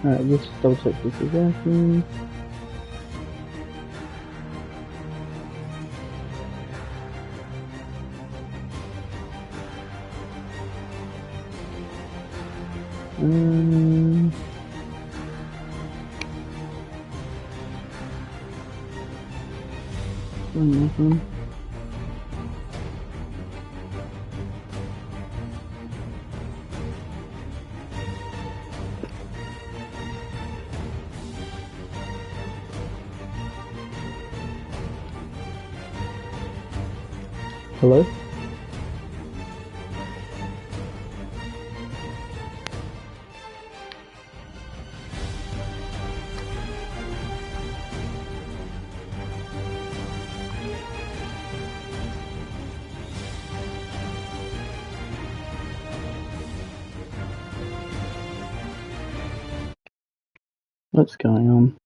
Alright, let's just double check this again. Nothing. Hello? What's going on?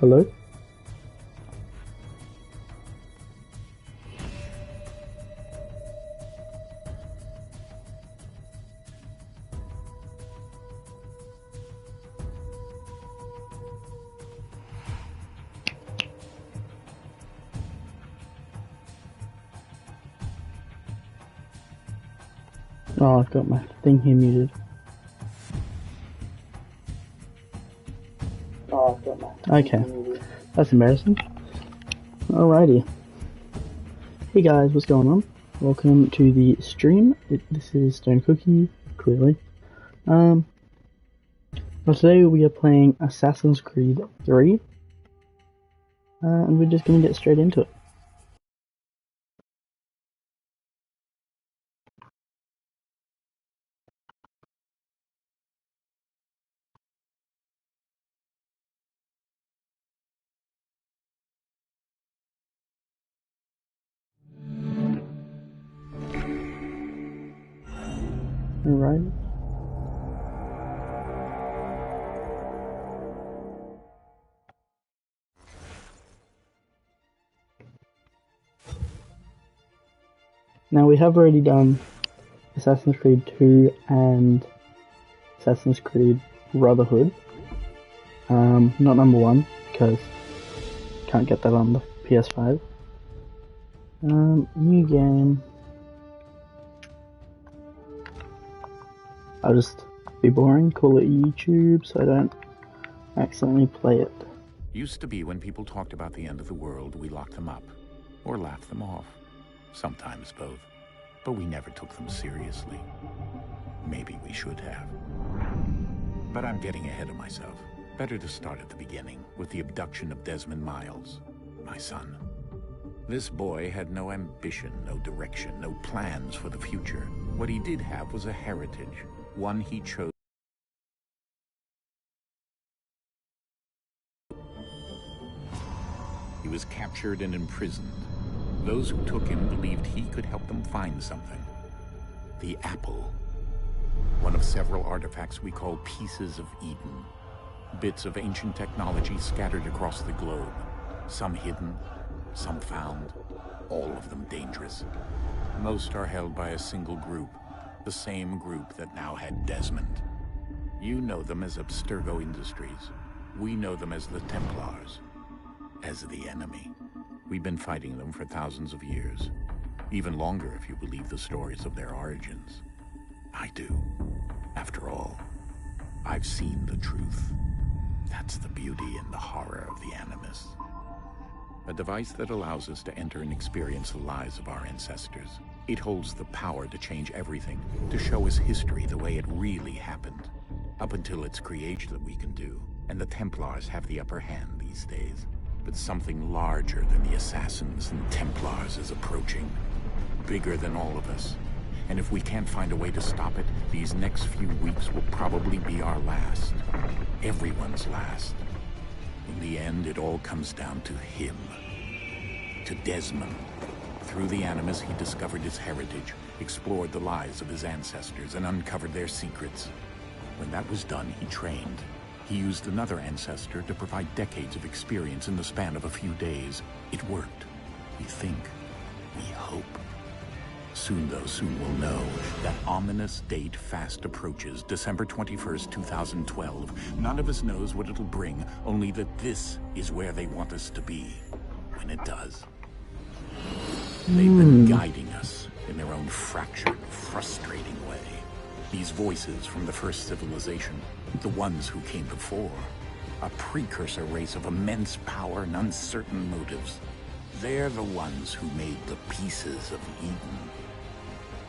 Hello? Oh, I've got my thing here muted. Oh, I've got my thing here muted. That's embarrassing. Alrighty. Hey guys, what's going on? Welcome to the stream. This is Stone Cookie, clearly. Well, today we are playing Assassin's Creed 3. And we're just gonna get straight into it. Alright. Now we have already done Assassin's Creed 2 and Assassin's Creed Brotherhood. Not number 1, because can't get that on the PS5. New game. I'll just be boring, call it YouTube so I don't accidentally play it. Used to be when people talked about the end of the world, we locked them up, or laughed them off. Sometimes both. But we never took them seriously. Maybe we should have. But I'm getting ahead of myself. Better to start at the beginning, with the abduction of Desmond Miles, my son. This boy had no ambition, no direction, no plans for the future. What he did have was a heritage, one he chose. He was captured and imprisoned. Those who took him believed he could help them find something. The apple. One of several artifacts we call pieces of Eden. Bits of ancient technology scattered across the globe. Some hidden, some found, all of them dangerous. Most are held by a single group, the same group that now had Desmond. You know them as Abstergo Industries. We know them as the Templars, as the enemy. We've been fighting them for thousands of years, even longer if you believe the stories of their origins. I do. After all, I've seen the truth. That's the beauty and the horror of the Animus. A device that allows us to enter and experience the lives of our ancestors. It holds the power to change everything, to show us history the way it really happened. Up until its creation that we can do, and the Templars have the upper hand these days. But something larger than the Assassins and Templars is approaching. Bigger than all of us. And if we can't find a way to stop it, these next few weeks will probably be our last. Everyone's last. In the end, it all comes down to him. To Desmond. Through the Animus, he discovered his heritage, explored the lives of his ancestors, and uncovered their secrets. When that was done, he trained. He used another ancestor to provide decades of experience in the span of a few days. It worked. We think. We hope. Soon we'll know. That ominous date fast approaches, December 21st, 2012. None of us knows what it'll bring, only that this is where they want us to be. When it does. They've been guiding us in their own fractured, frustrating way. These voices from the first civilization, the ones who came before, a precursor race of immense power and uncertain motives. They're the ones who made the pieces of Eden.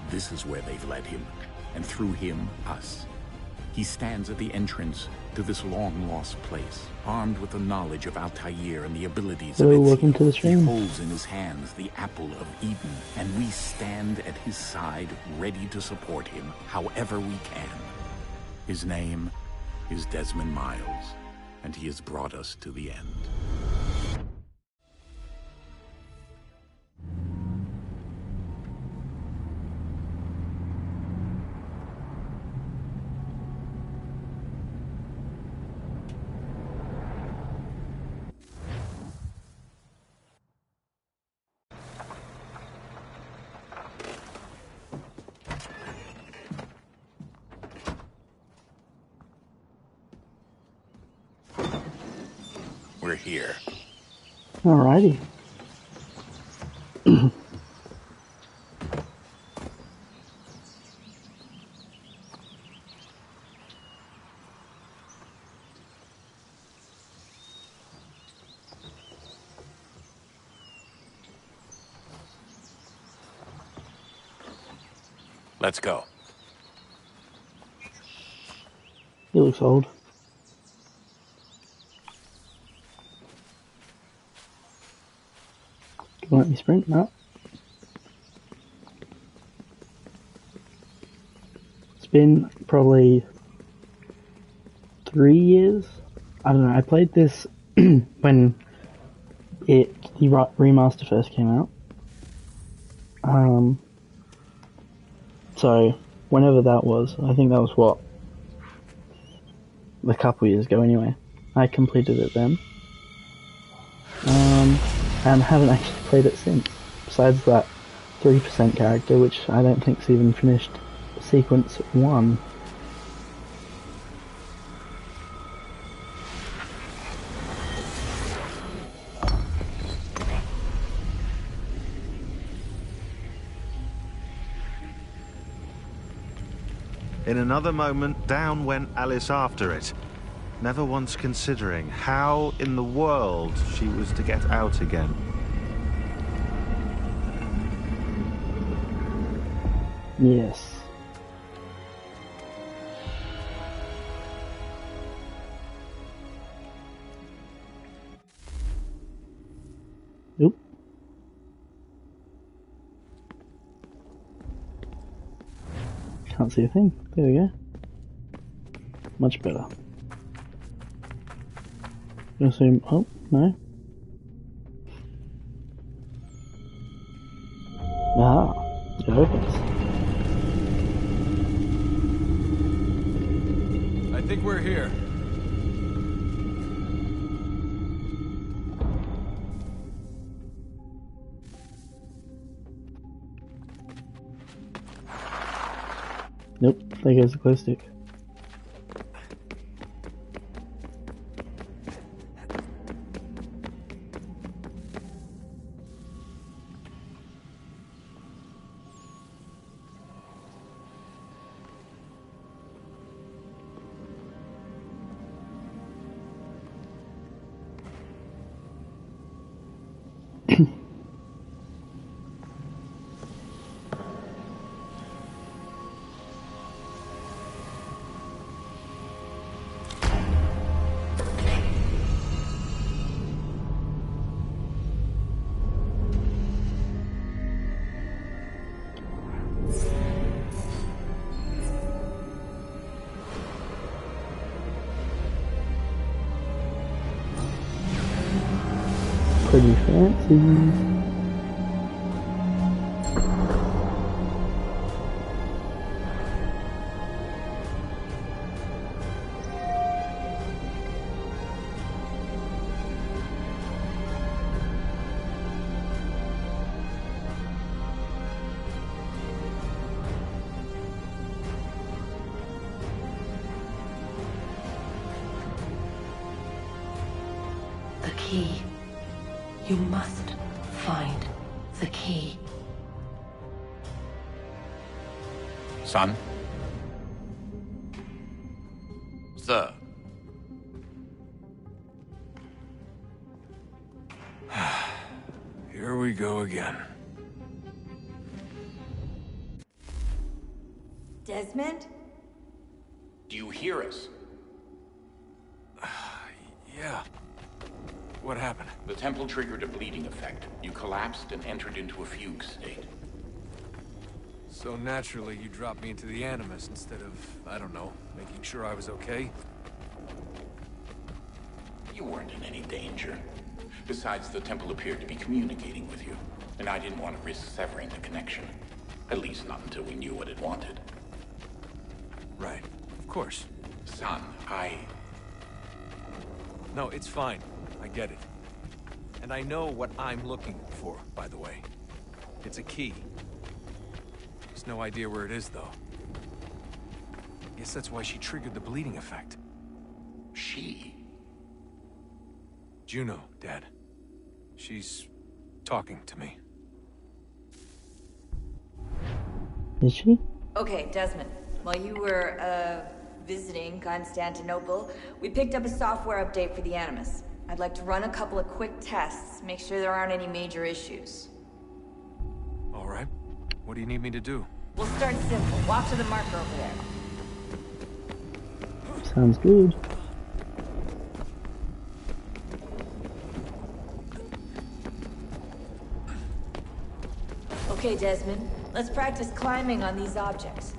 This is where they've led him, and through him, us. He stands at the entrance to this long-lost place, armed with the knowledge of Altair and the abilities of welcome to the stream. He holds in his hands the apple of Eden, and we stand at his side, ready to support him however we can. His name is Desmond Miles, and he has brought us to the end. We're here. Alrighty. Let's go. He looks old. Can you let me sprint? No. It's been probably 3 years. I don't know. I played this when the remaster first came out. So whenever that was, I think that was what, a couple years ago anyway. I completed it then. And haven't actually played it since. Besides that 3% character, which I don't think's even finished sequence 1. In another moment, down went Alice after it, never once considering how in the world she was to get out again. Yes. Oop. Can't see a thing. There we go. Much better. Gonna zoom. Oh, no. Ah, it opens. I think we're here. Nope, there goes the glow stick. pretty fancy. The key. You must find the key. Son? Sir. Here we go again. Desmond? Do you hear us? Yeah. What happened? The temple triggered a bleeding effect. You collapsed and entered into a fugue state. So naturally, you dropped me into the Animus instead of, I don't know, making sure I was okay? You weren't in any danger. Besides, the temple appeared to be communicating with you, and I didn't want to risk severing the connection. At least not until we knew what it wanted. Right. Of course. Son, No, it's fine. I get it. And I know what I'm looking for, by the way. It's a key. There's no idea where it is, though. Guess that's why she triggered the bleeding effect. She? Juno, Dad. She's talking to me. Is she? Okay, Desmond. While you were, visiting Constantinople, we picked up a software update for the Animus. I'd like to run a couple of quick tests, make sure there aren't any major issues. All right. What do you need me to do? We'll start simple. Walk to the marker over there. Sounds good. Okay, Desmond. Let's practice climbing on these objects.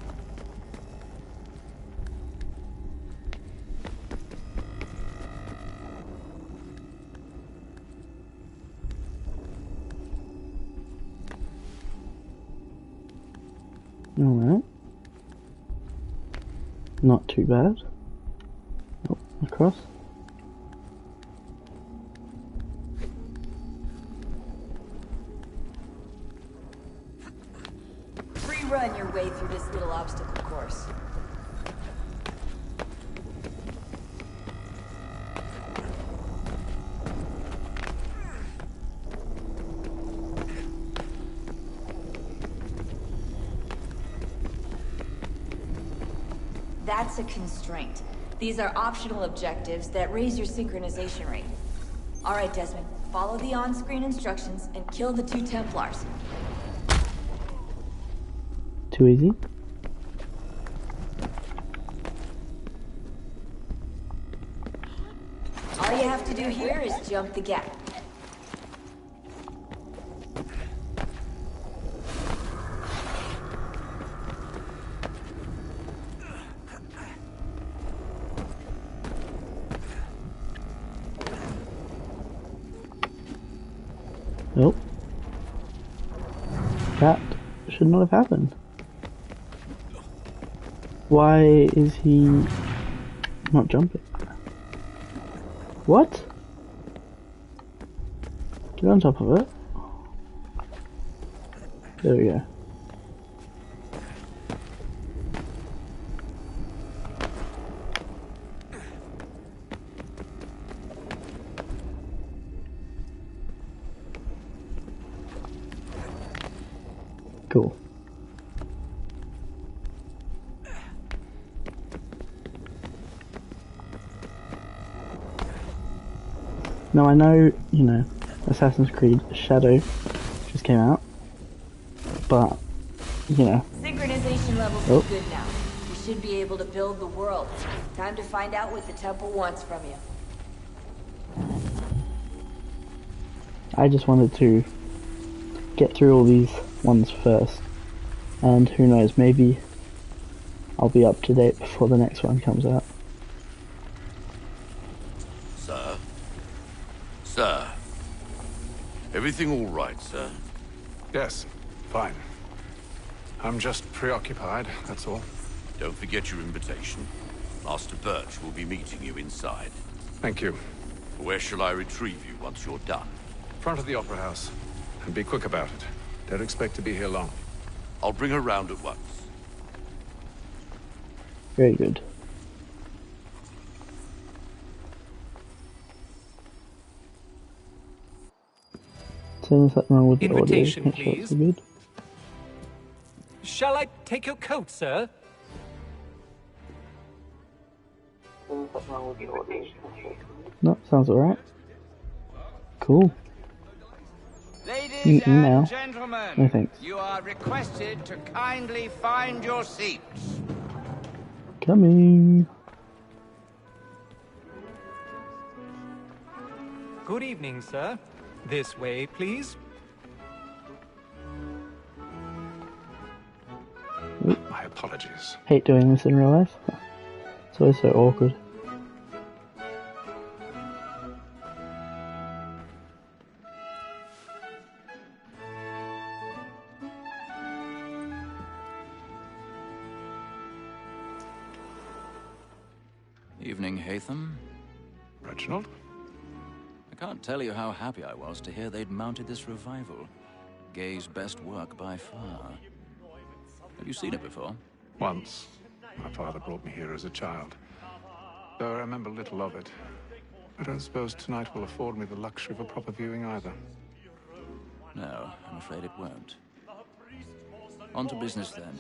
Alright. Not too bad. Oh, across. Free run your way through this little obstacle course. That's a constraint. These are optional objectives that raise your synchronization rate. Alright, Desmond. Follow the on-screen instructions and kill the 2 Templars. Too easy. All you have to do here is jump the gap. Oh. That should not have happened. Why is he not jumping? What? Get on top of it. There we go. Cool. Now I know, you know, Assassin's Creed Shadow just came out, but, you know. Synchronization levels are good now. You should be able to build the world. Time to find out what the temple wants from you. I just wanted to get through all these ones first, and who knows, maybe I'll be up to date before the next one comes out. Sir? Sir? Everything all right, sir? Yes, fine. I'm just preoccupied, that's all. Don't forget your invitation. Master Birch will be meeting you inside. Thank you. Where shall I retrieve you once you're done? Front of the Opera House. And be quick about it. Don't expect to be here long. I'll bring her round at once. Very good. So there's something wrong with the audio. Invitation, Make sure it's please. good. Shall I take your coat, sir? No, sounds alright. Cool. Ladies now. and gentlemen, No thanks. you are requested to kindly find your seats. Coming. Good evening, sir. This way, please. My apologies. Hate doing this in real life. It's always so awkward. Evening, Haytham. Reginald? I can't tell you how happy I was to hear they'd mounted this revival. Gay's best work by far. Have you seen it before? Once. My father brought me here as a child. Though I remember little of it. I don't suppose tonight will afford me the luxury of a proper viewing either. No, I'm afraid it won't. On to business then.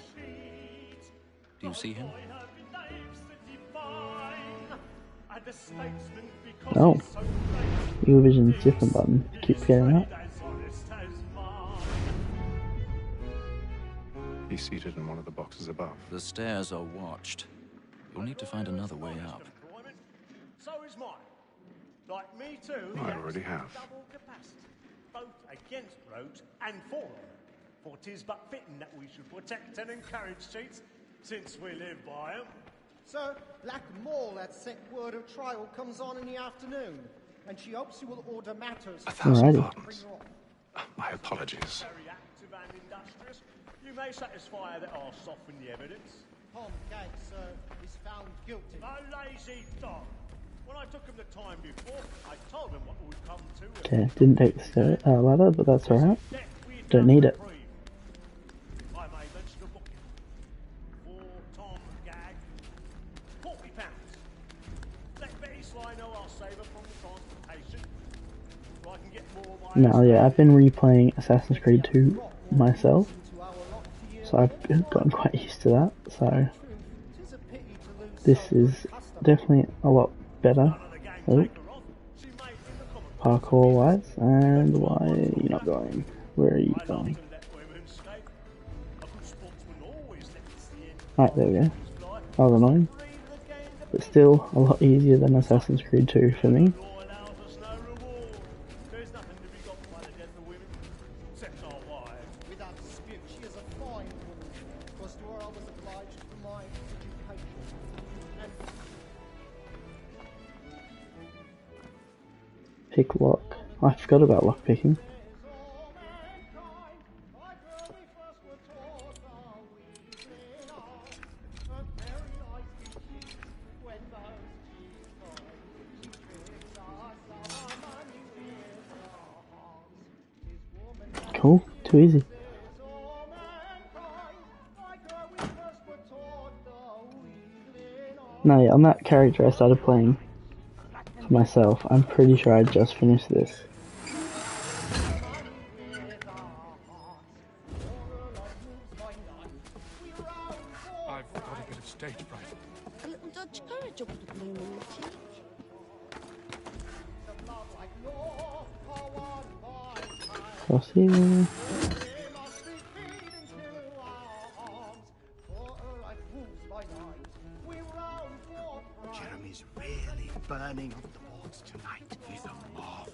Do you see him? Oh. Eurovision's different button. Keep forgetting that. He's seated in one of the boxes above. The stairs are watched. You'll need to find another way up. So is mine. Like me too. I already have. Double capacity, both against rogues and for them. For 'tis but fitting that we should protect and encourage cheats, since we live by 'em. Sir, Black Mall had sent word of trial comes on in the afternoon, and she hopes you will order matters. 1,000 Alrighty. pardons. My apologies. Very active and industrious. You may satisfy that I'll soften the evidence. Tom Gag, sir, is found guilty. A lazy dog. When I took him the time before, I told him what would come to him. Okay, didn't take the ladder, but that's alright. Don't need it. I may mention a book for Tom Gag. £40. Let Betty Sly know I'll save her from the transportation. So I can get more of my... Now, yeah, I've been replaying Assassin's Creed 2 myself, so I've gotten quite used to that, so this is definitely a lot better. Oh. Parkour wise, and why are you not going? Where are you going? Right, there we go. That was annoying. But still, a lot easier than Assassin's Creed 2 for me. Without dispute, she is a fine woman, because to her I was obliged for my education. And Pick lock. I forgot about lock picking. Cool, too easy. No, yeah, on that character I started playing for myself, I'm pretty sure I just finished this. I've got a bit of stage fright. A little Dutch courage up the blooming cheek. Cross here. Jeremy's really burning up the boards tonight. He's a marvel.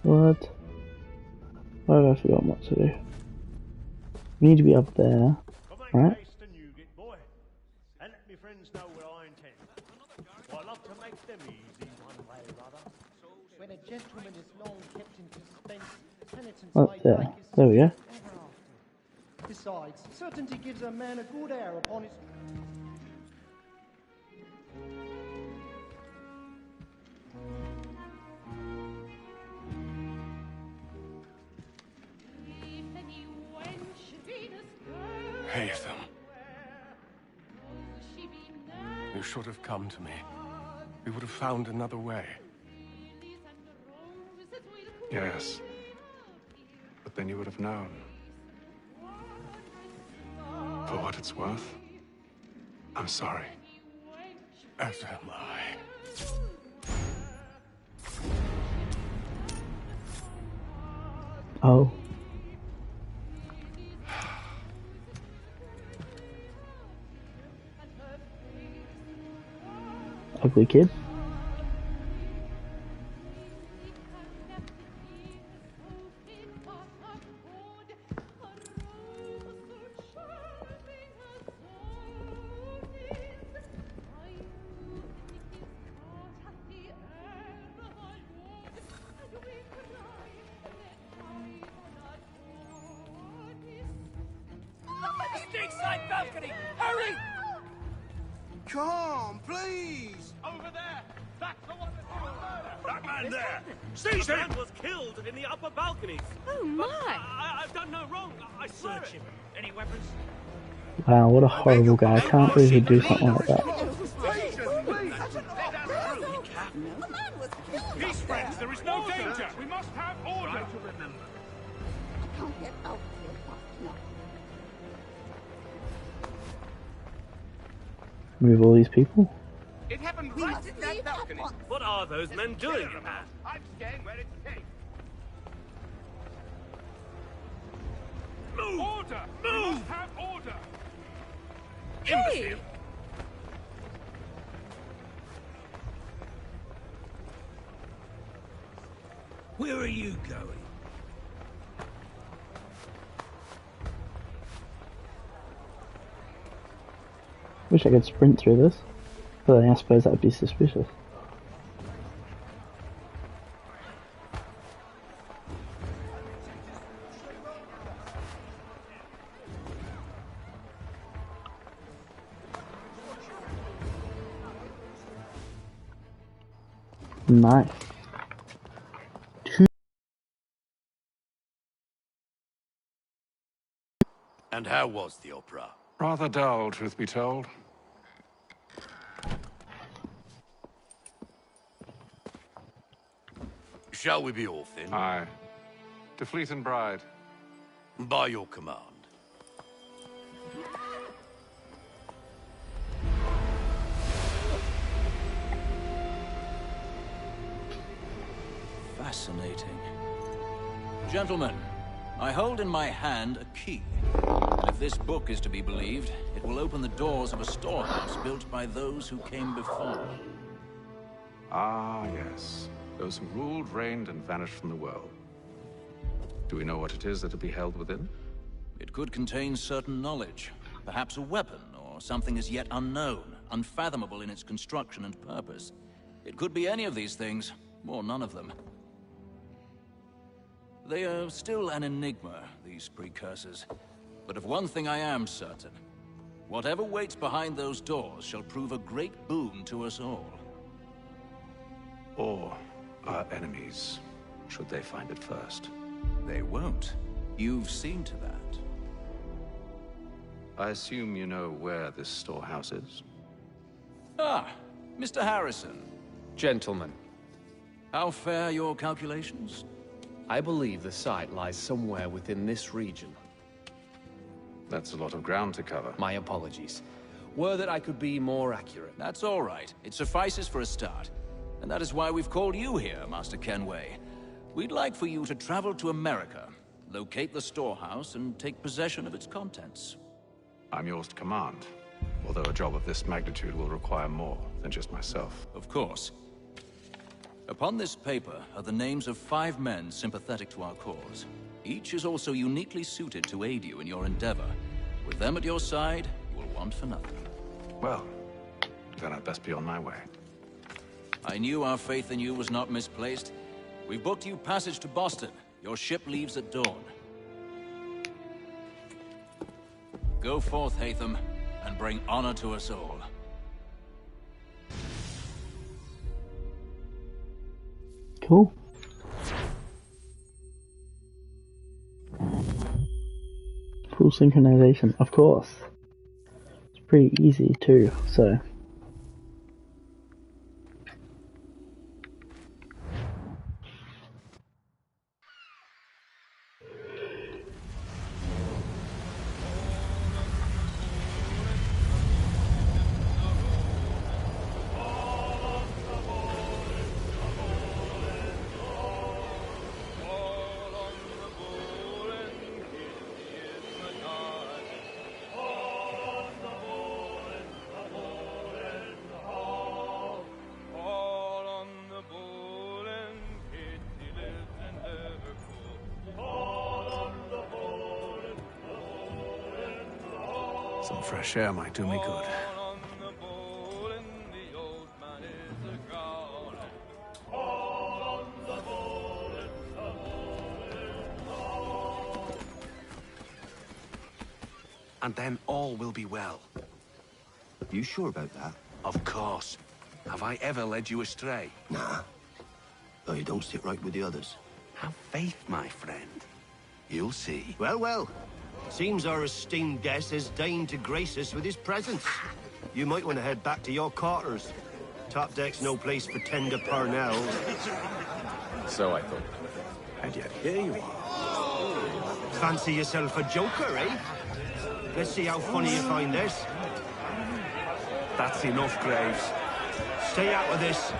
What? Why have I forgotten what to do? We need to be up there, right? And let me friends know what I intend. I love to make them easy one way or other. When a gentleman is long kept in suspense, penitence Oh, may there. break his There we go. ever after. Besides, certainty gives a man a good air upon his... Haytham. You should have come to me. We would have found another way. Yes. But then you would have known. For what it's worth, I'm sorry. As am I. Oh. Ugly kid. Stateside balcony! Hurry! Come, please! Over there! That's the one that's doing murder! That man there! Seize him! was killed in the upper balconies. Oh my! I've done no wrong. I swear it. Any weapons? Wow, what a horrible guy. I can't believe he'd do something like that. Peace, friends, there is no danger! We must have order! I can't get out here fast enough. Move all these people. It happened right at that balcony. What are those men doing? I'm staying where it's safe. Move! Order! Move! We must have order! Imbecile! Where are you going? Wish I could sprint through this, but I suppose that'd be suspicious. Nice. And how was the opera? Rather dull, truth be told. Shall we be off then? Aye. To Fleet and Bride. By your command. Fascinating. Gentlemen, I hold in my hand a key. And if this book is to be believed, it will open the doors of a storehouse built by those who came before. Ah, yes. Those who ruled, reigned, and vanished from the world. Do we know what it is that will be held within? It could contain certain knowledge. Perhaps a weapon, or something as yet unknown, unfathomable in its construction and purpose. It could be any of these things, or none of them. They are still an enigma, these precursors. But of one thing I am certain. Whatever waits behind those doors shall prove a great boon to us all. Or our enemies, should they find it first. They won't. You've seen to that. I assume you know where this storehouse is? Ah, Mr. Harrison. Gentlemen. How fare your calculations? I believe the site lies somewhere within this region. That's a lot of ground to cover. My apologies. Were that I could be more accurate. That's all right. It suffices for a start. And that is why we've called you here, Master Kenway. We'd like for you to travel to America, locate the storehouse, and take possession of its contents. I'm yours to command, although a job of this magnitude will require more than just myself. Of course. Upon this paper are the names of 5 men sympathetic to our cause. Each is also uniquely suited to aid you in your endeavor. With them at your side, you will want for nothing. Well, then I'd best be on my way. I knew our faith in you was not misplaced. We've booked you passage to Boston. Your ship leaves at dawn. Go forth, Haytham, and bring honor to us all. Cool. Full synchronization, of course. It's pretty easy too, so. Some fresh air might do me good. And then all will be well. You sure about that? Of course. Have I ever led you astray? Nah. Though you don't sit right with the others. Have faith, my friend. You'll see. Well, well. Seems our esteemed guest has deigned to grace us with his presence. You might want to head back to your quarters. Top deck's no place for tender Parnell. So I thought. And yet here you are. Fancy yourself a joker, eh? Let's see how funny you find this. That's enough, Graves. Stay out of this.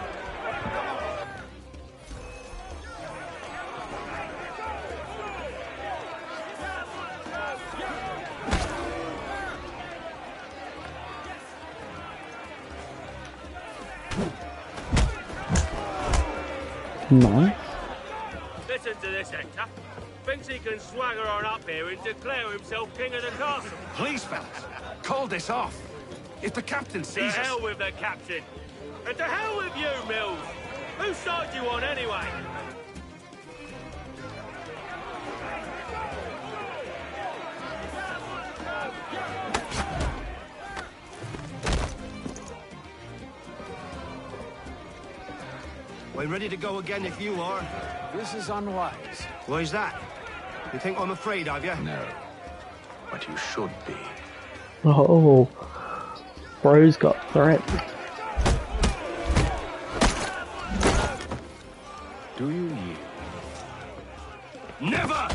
Nice. Listen to this, Hector. Thinks he can swagger on up here and declare himself king of the castle. Please, fellas, call this off. If the captain sees To hell us... with the captain. And to hell with you, Mills. Whose side you on, anyway? We're ready to go again if you are. This is unwise. Why's that? You think I'm afraid of you? No. But you should be. Oh, bro's got threats. Do you yield? Never!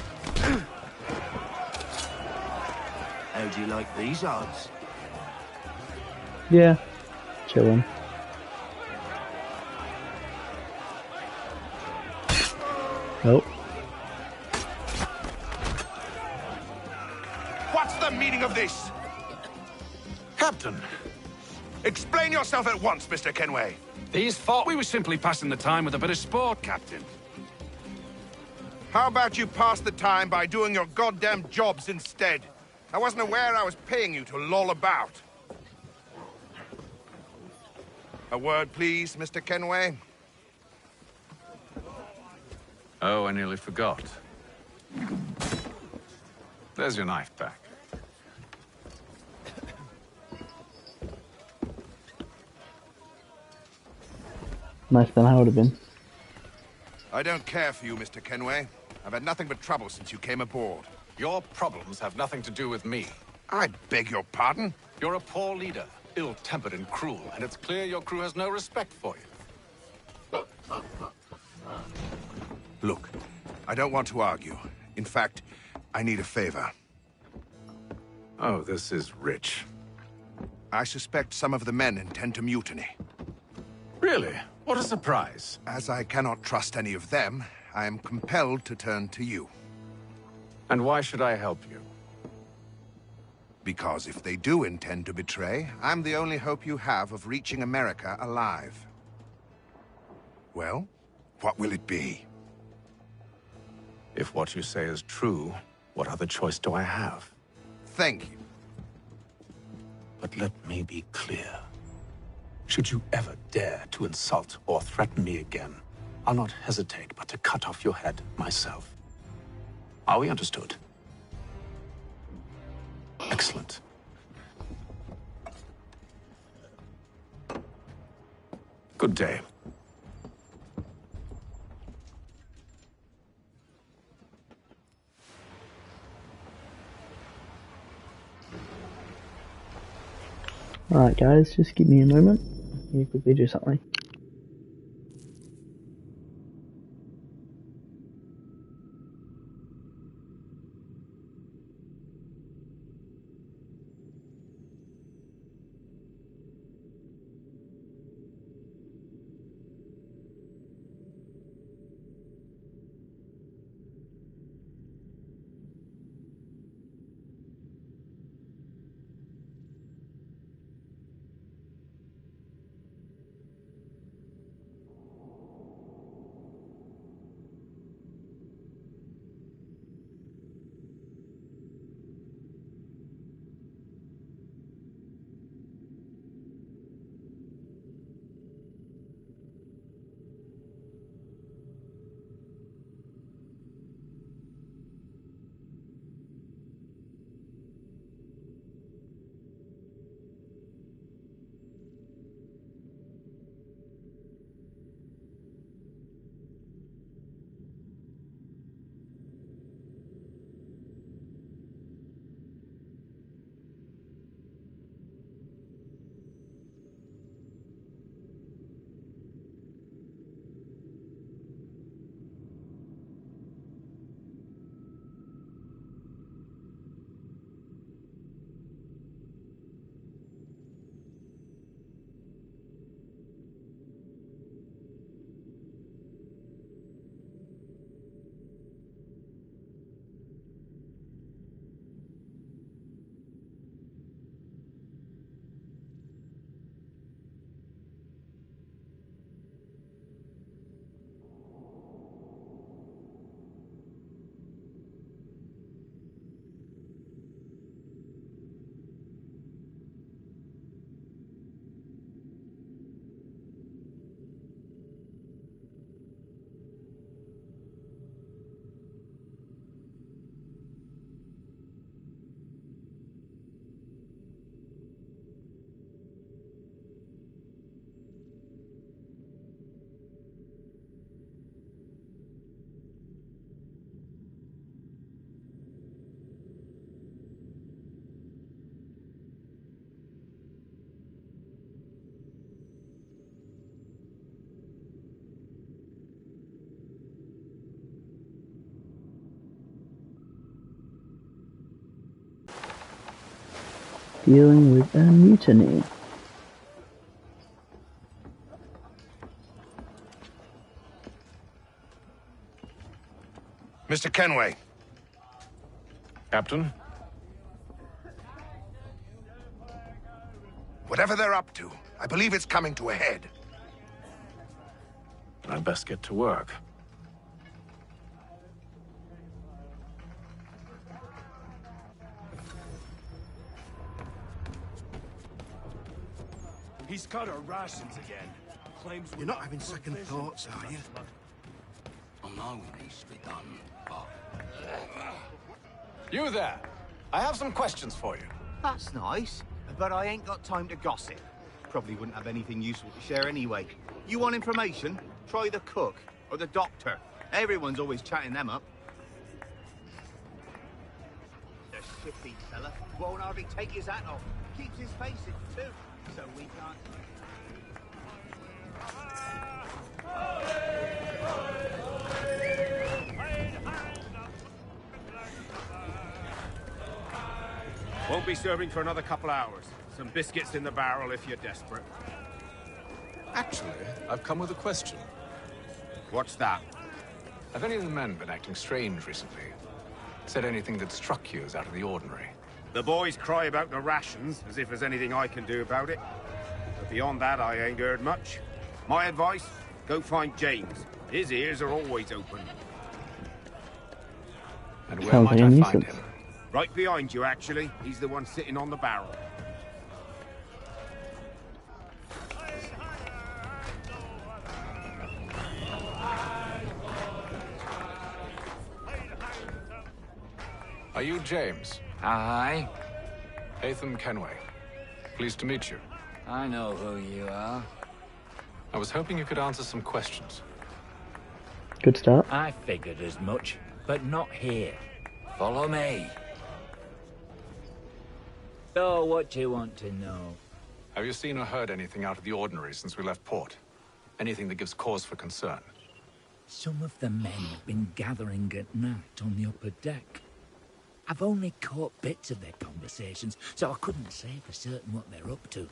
How do you like these odds? Yeah, chillin'. Nope. What's the meaning of this? Captain, explain yourself at once, Mr. Kenway. These thought we were simply passing the time with a bit of sport, Captain. How about you pass the time by doing your goddamn jobs instead? I wasn't aware I was paying you to loll about. A word, please, Mr. Kenway. Oh, I nearly forgot. There's your knife back. Nicer than I would have been. I don't care for you, Mr. Kenway. I've had nothing but trouble since you came aboard. Your problems have nothing to do with me. I beg your pardon? You're a poor leader, ill-tempered and cruel, and it's clear your crew has no respect for you. Look, I don't want to argue. In fact, I need a favor. Oh, this is rich. I suspect some of the men intend to mutiny. Really? What a surprise. As I cannot trust any of them, I am compelled to turn to you. And why should I help you? Because if they do intend to betray, I'm the only hope you have of reaching America alive. Well, what will it be? If what you say is true, what other choice do I have? Thank you. But let me be clear. Should you ever dare to insult or threaten me again, I'll not hesitate but to cut off your head myself. Are we understood? Excellent. Good day. Alright guys, just give me a moment. You quickly do something. Dealing with a mutiny. Mr. Kenway. Captain? Whatever they're up to, I believe it's coming to a head. I'd best get to work. He's got our rations again. Claims You're not having second thoughts, are you? I know it needs to be done, but... You there! I have some questions for you. That's nice, but I ain't got time to gossip. Probably wouldn't have anything useful to share anyway. You want information? Try the cook or the doctor. Everyone's always chatting them up. The shifty fella won't hardly take his hat off. Keeps his face in too, so we can't... Won't be serving for another couple hours. Some biscuits in the barrel if you're desperate. Actually, I've come with a question. What's that? Have any of the men been acting strange recently? Said anything that struck you as out of the ordinary? The boys cry about the rations, as if there's anything I can do about it. But beyond that, I ain't heard much. My advice, go find James. His ears are always open. And where Sounds might like a I find nuisance. him? Right behind you, actually. He's the one sitting on the barrel. Are you James? Aye. Haytham Kenway. Pleased to meet you. I know who you are. I was hoping you could answer some questions. Good start. I figured as much, but not here. Follow me. So, what do you want to know? Have you seen or heard anything out of the ordinary since we left port? Anything that gives cause for concern? Some of the men have been gathering at night on the upper deck. I've only caught bits of their conversations, so I couldn't say for certain what they're up to.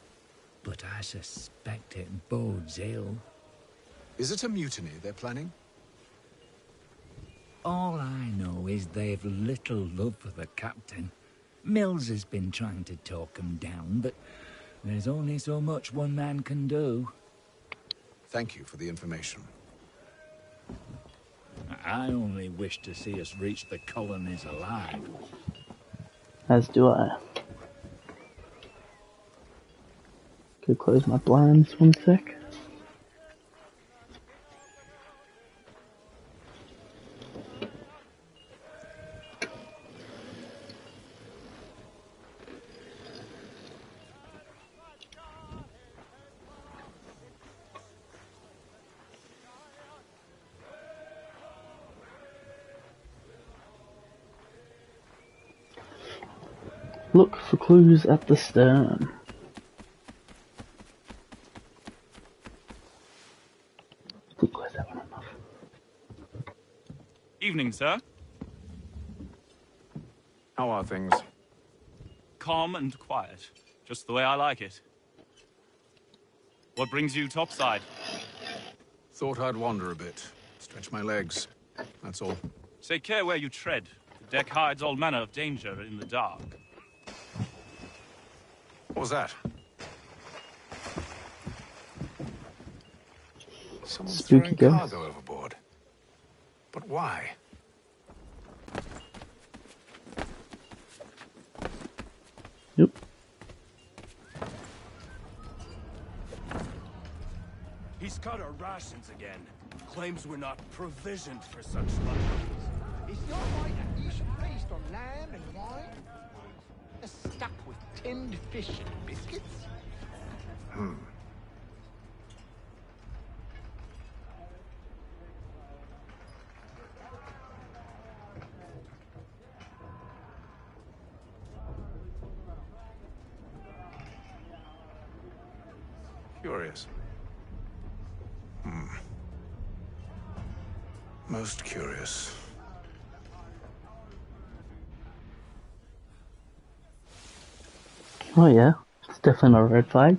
But I suspect it bodes ill. Is it a mutiny they're planning? All I know is they've little love for the captain. Mills has been trying to talk him down, but there's only so much one man can do. Thank you for the information. I only wish to see us reach the colonies alive. As do I. Could close my blinds 1 sec. Look for clues at the stern. Close that one enough. Evening, sir. How are things? Calm and quiet. Just the way I like it. What brings you topside? Thought I'd wander a bit. Stretch my legs. That's all. Take care where you tread. The deck hides all manner of danger in the dark. What was that? Someone's Spooky throwing ghost. cargo overboard. But why? Yep. He's cut our rations again. Claims we're not provisioned for such luxuries. It's not right that you should feast on lamb and wine. Just stuck with tinned fish and biscuits. Curious. Most curious. Oh yeah, it's definitely not a red flag.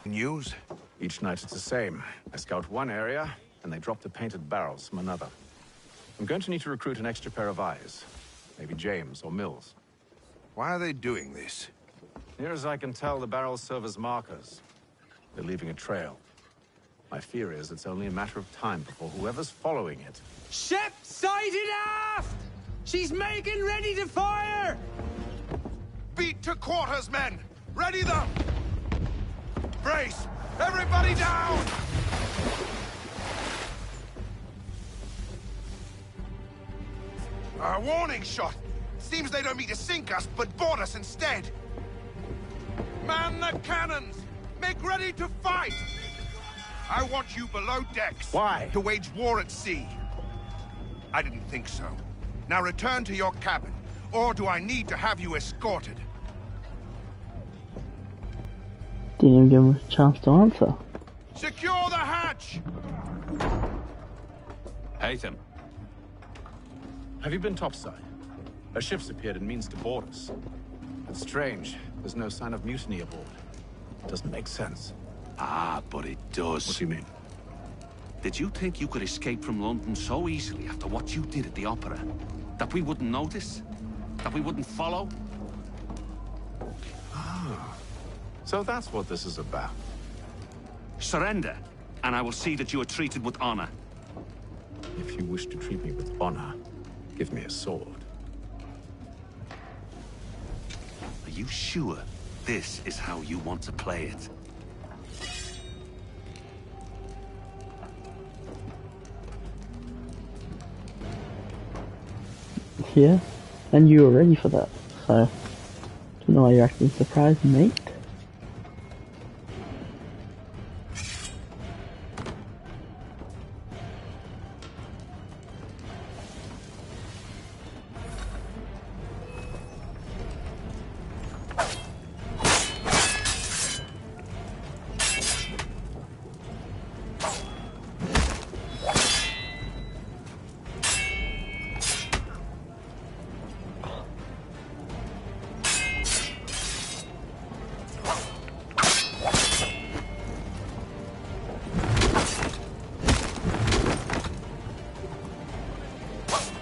News? Each night it's the same. I scout one area, and they drop the painted barrels from another. I'm going to need to recruit an extra pair of eyes. Maybe James or Mills. Why are they doing this? Near as I can tell, the barrels serve as markers. They're leaving a trail. My fear is it's only a matter of time before whoever's following it... Ship sighted aft! She's making ready to fire! Beat to quarters, men! Ready them! Brace! Everybody down! A warning shot! Seems they don't mean to sink us, but board us instead! Man the cannons! Make ready to fight! I want you below decks. Why? To wage war at sea. I didn't think so. Now return to your cabin, or do I need to have you escorted? Didn't even give him a chance to answer. Secure the hatch! Haytham. Have you been topside? A ship's appeared and means to board us. It's strange. There's no sign of mutiny aboard. Doesn't make sense. Ah, but it does. What do you mean? Did you think you could escape from London so easily after what you did at the Opera? That we wouldn't notice? That we wouldn't follow? So that's what this is about. Surrender, and I will see that you are treated with honor. If you wish to treat me with honor, give me a sword. Are you sure this is how you want to play it? Yeah, and you were ready for that, so don't know why you're acting surprised, mate.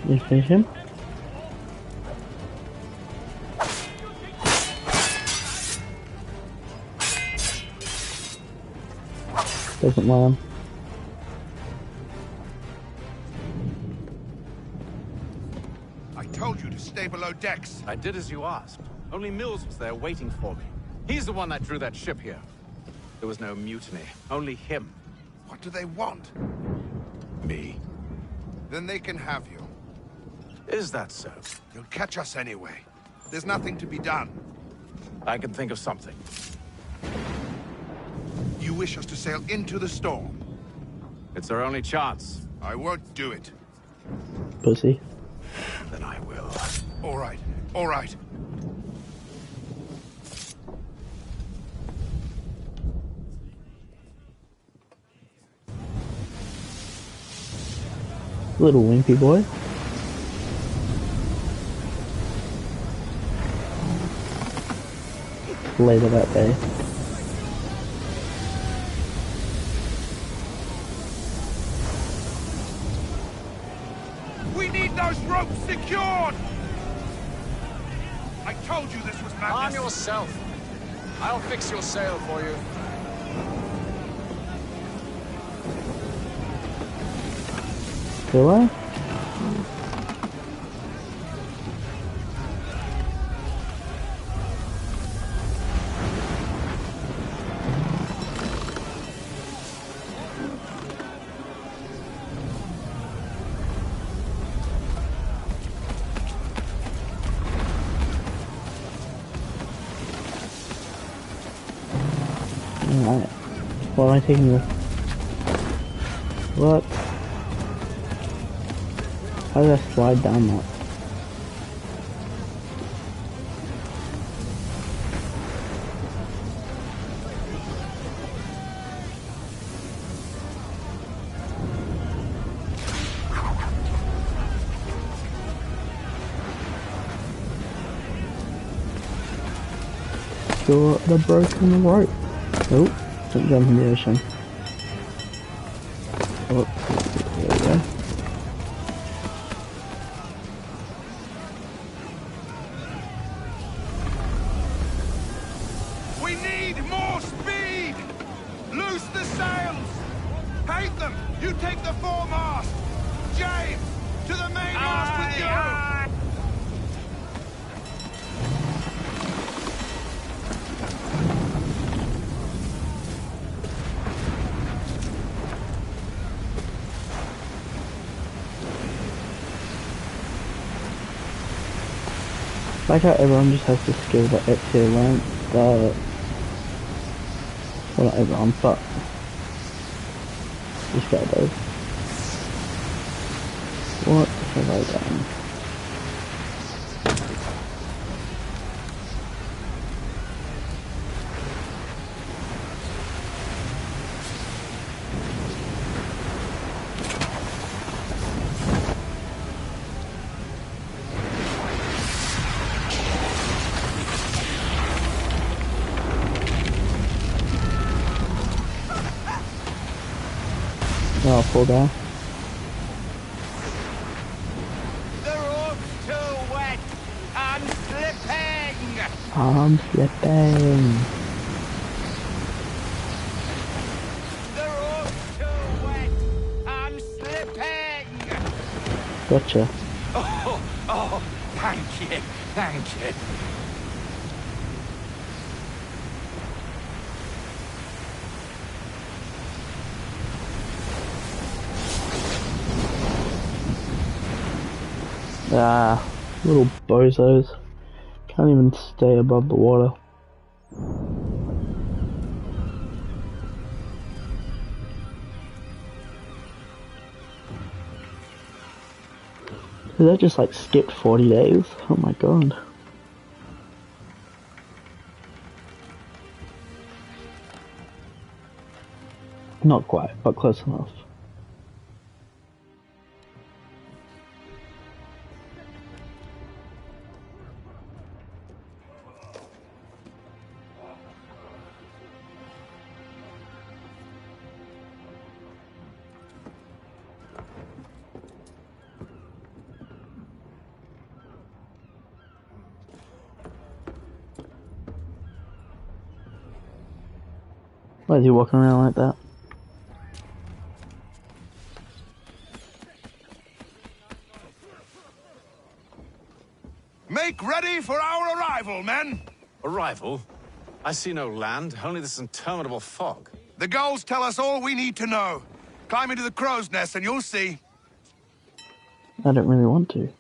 You finish him? Doesn't let him. I told you to stay below decks. I did as you asked. Only Mills was there waiting for me. He's the one that drew that ship here. There was no mutiny, only him. What do they want? Me. Then they can have you. Is that so? You'll catch us anyway. There's nothing to be done. I can think of something. You wish us to sail into the storm? It's our only chance. I won't do it. Pussy. Then I will. All right, all right. Little wimpy boy. Later that day. We need those ropes secured! I told you this was madness. Arm yourself. I'll fix your sail for you. Do I? Alright. What am I taking with? What? How did I slide down that? Still the broken rope. Nope, don't jump in the ocean. Oh, there we go. We need more speed! Loose the sails! Paint them! You take the foremast! James! To the mainmast with you! I like how everyone just has the skill that Ezio learned, but... well, not everyone, but... this guy does. What have I done? Oh, pull down. The rope's too wet. I'm slipping. I'm slipping. Gotcha. Oh, thank you, thank you. Ah, little bozos. Can't even stay above the water. Did that just like skip 40 days? Oh my god. Not quite, but close enough. Why is he walking around like that? Make ready for our arrival, men! Arrival? I see no land, only this interminable fog. The gulls tell us all we need to know. Climb into the crow's nest and you'll see. I don't really want to.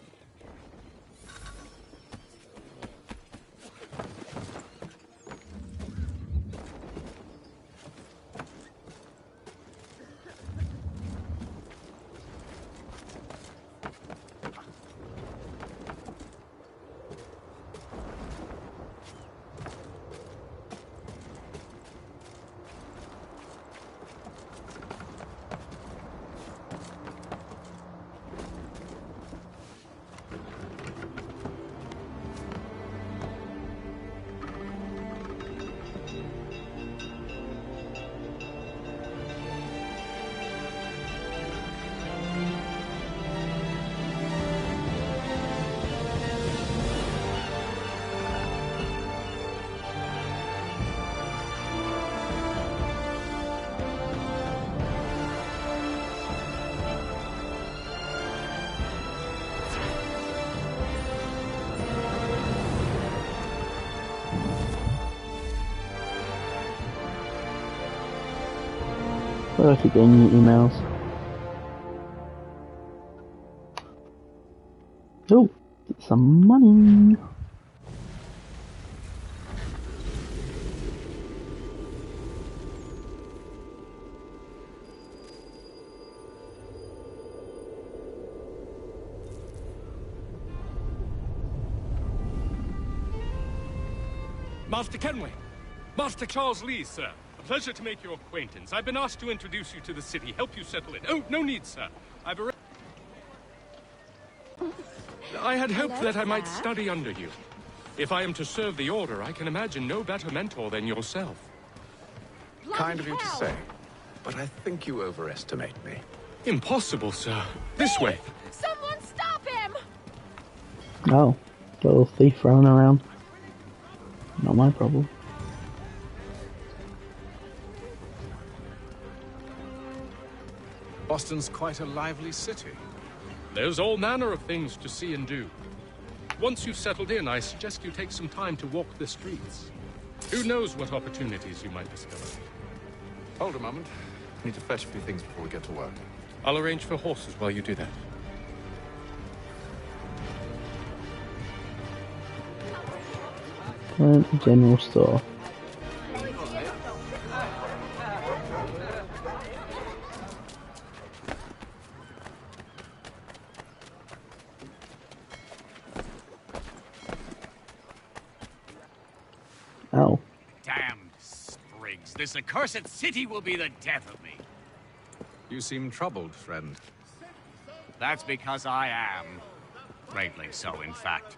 Why do I keep getting new emails? Oh, get some money. Master Kenway! Master Charles Lee, sir. A pleasure to make your acquaintance. I've been asked to introduce you to the city, help you settle in. Oh, no need, sir. I had hoped that I might study under you. If I am to serve the Order, I can imagine no better mentor than yourself. Kind of you to say, but I think you overestimate me. Impossible, sir. This way. Someone stop him! Oh, little thief running around. Not my problem. Boston's quite a lively city. There's all manner of things to see and do. Once you've settled in, I suggest you take some time to walk the streets. Who knows what opportunities you might discover. Hold a moment. I need to fetch a few things before we get to work. I'll arrange for horses while you do that. General store. Oh. Damned sprigs. This accursed city will be the death of me. You seem troubled, friend. That's because I am. Greatly so, in fact.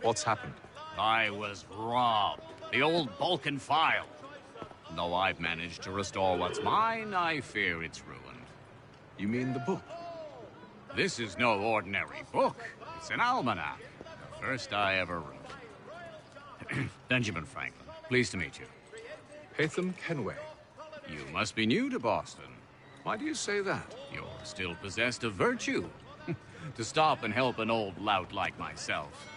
What's happened? I was robbed. The old Balkan file. Though I've managed to restore what's mine, I fear it's ruined. You mean the book? This is no ordinary book. It's an almanac. The first I ever wrote. Benjamin Franklin, pleased to meet you. Haytham Kenway. You must be new to Boston. Why do you say that? You're still possessed of virtue. to stop and help an old lout like myself.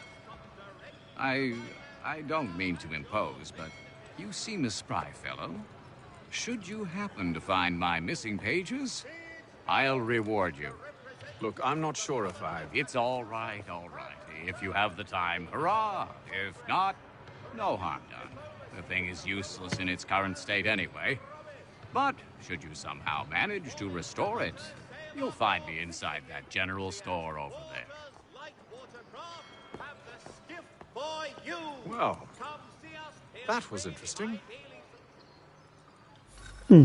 I don't mean to impose, but you seem a spry fellow. Should you happen to find my missing pages, I'll reward you. Look, I'm not sure if It's all right, all right. If you have the time, hurrah! If not, no harm done. The thing is useless in its current state anyway. But should you somehow manage to restore it, you'll find me inside that general store over there. Well, that was interesting. Hmm.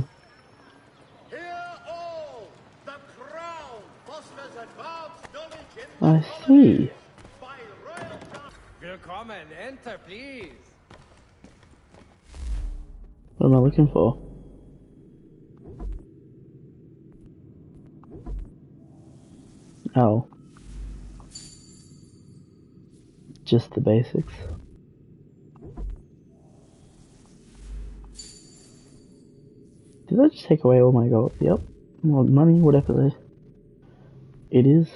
I see. Willkommen, enter, please. What am I looking for? Oh. Just the basics. Did I just take away all my gold? Yep. Well, money, whatever it is.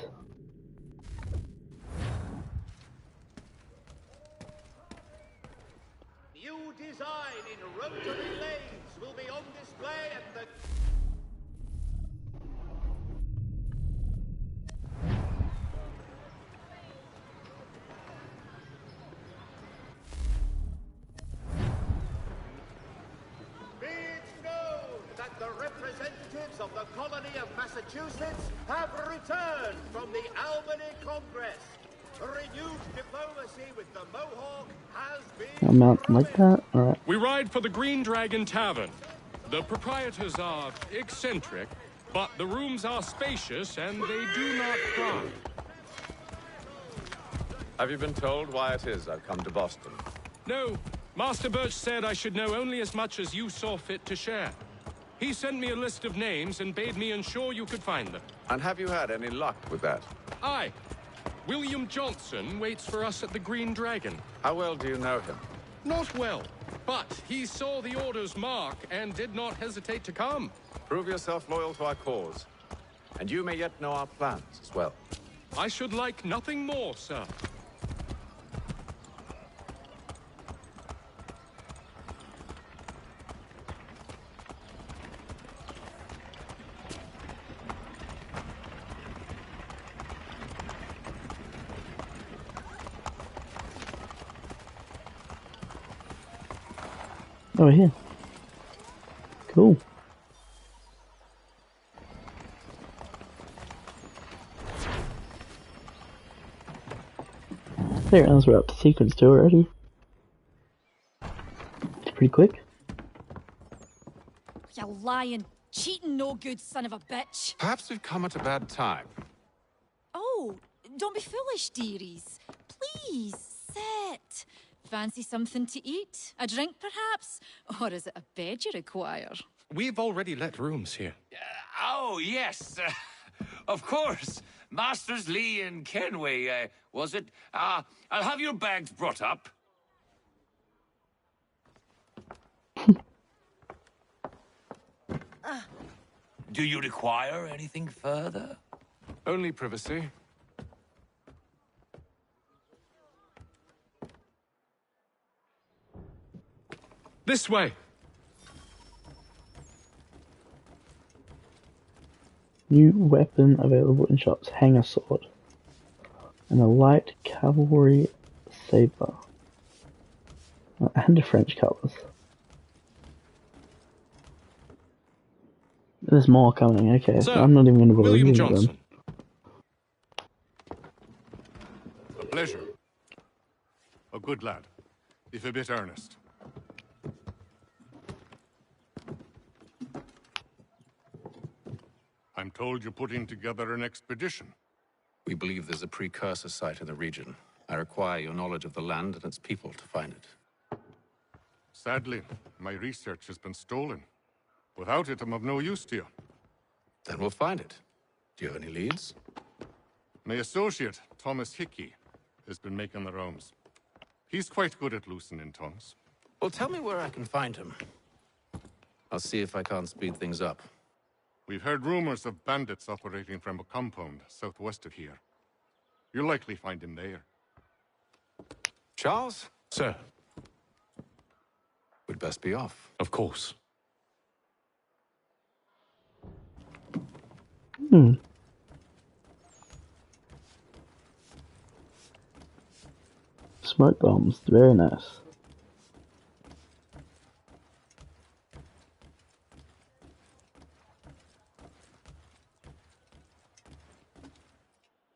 New design in rotary lathes will be on display at the... Be it known that the representatives of the colony of Massachusetts have returned from the Albany Congress. Renewed diplomacy with the Mohawk has been... A mountain like that? Alright. We ride for the Green Dragon Tavern. The proprietors are eccentric, but the rooms are spacious and they do not crowd. Have you been told why it is I've come to Boston? No. Master Birch said I should know only as much as you saw fit to share. He sent me a list of names and bade me ensure you could find them. And have you had any luck with that? Aye. William Johnson waits for us at the Green Dragon. How well do you know him? Not well, but he saw the order's mark and did not hesitate to come. Prove yourself loyal to our cause. And you may yet know our plans as well. I should like nothing more, sir. Over here. Cool. There, as we're up to sequence 2 already. It's pretty quick. You lying, cheating, no good son of a bitch. Perhaps we've come at a bad time. Oh, don't be foolish, dearies. Please, sit. Fancy something to eat? A drink, perhaps? Or is it a bed you require? We've already let rooms here. Oh, yes. Of course. Masters Lee and Kenway, was it? I'll have your bags brought up. Do you require anything further? Only privacy. This way. New weapon available in shops. Hanger sword. And a light cavalry saber. And a French cutlass. There's more coming, okay. So I'm not even going to believe William them. Johnson. A pleasure. A good lad, if a bit earnest. I'm told you're putting together an expedition. We believe there's a precursor site in the region. I require your knowledge of the land and its people to find it. Sadly, my research has been stolen. Without it, I'm of no use to you. Then we'll find it. Do you have any leads? My associate, Thomas Hickey, has been making the rounds. He's quite good at loosening tongues. Well, tell me where I can find him. I'll see if I can't speed things up. We've heard rumors of bandits operating from a compound southwest of here. You'll likely find him there. Charles? Sir. We'd best be off. Of course. Smoke bombs, very nice.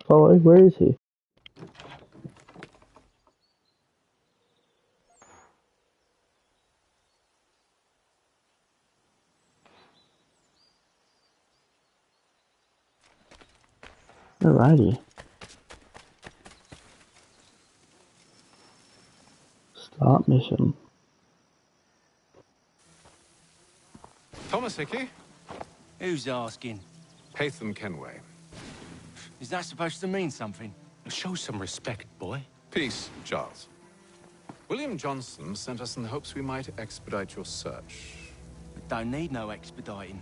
Follow, where is he? Alrighty. Start mission. Thomas Hickey? Who's asking? Haytham Kenway. Is that supposed to mean something? Show some respect, boy. Peace, Charles. William Johnson sent us in the hopes we might expedite your search. I don't need no expediting.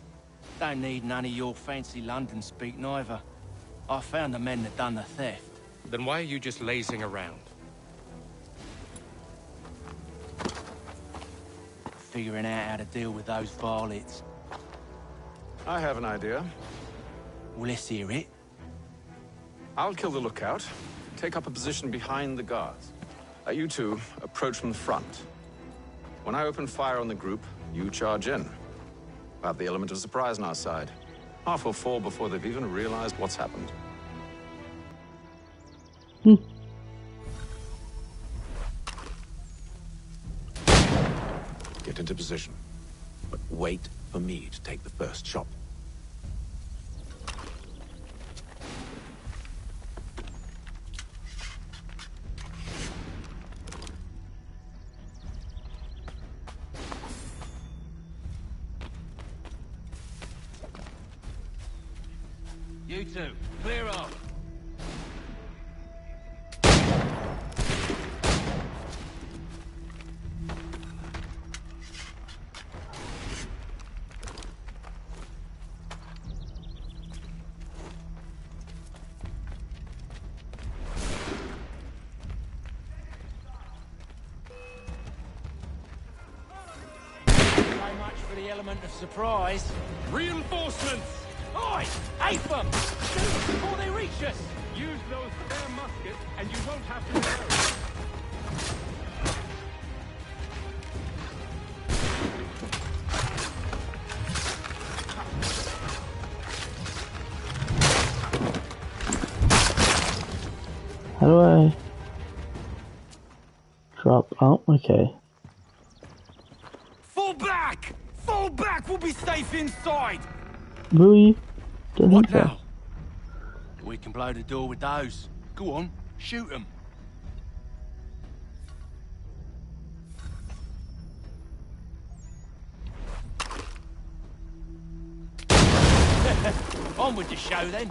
Don't need none of your fancy London speak neither. I found the men that done the theft. Then why are you just lazing around? Figuring out how to deal with those varlets. I have an idea. Well, let's hear it. I'll kill the lookout. Take up a position behind the guards. You two approach from the front. When I open fire on the group, you charge in. We'll have the element of surprise on our side. Half will fall before they've even realized what's happened. Get into position. But wait for me to take the first shot. You two, clear off. So much for the element of surprise. Reinforcements! Oi! Ape them! Shoot before they reach us! Use those spare muskets, and you won't have to reload. How do I drop? Oh, okay. Fall back! Fall back! We'll be safe inside! Really? Don't think so. We can blow the door with those. Go on, shoot them. On with the show then.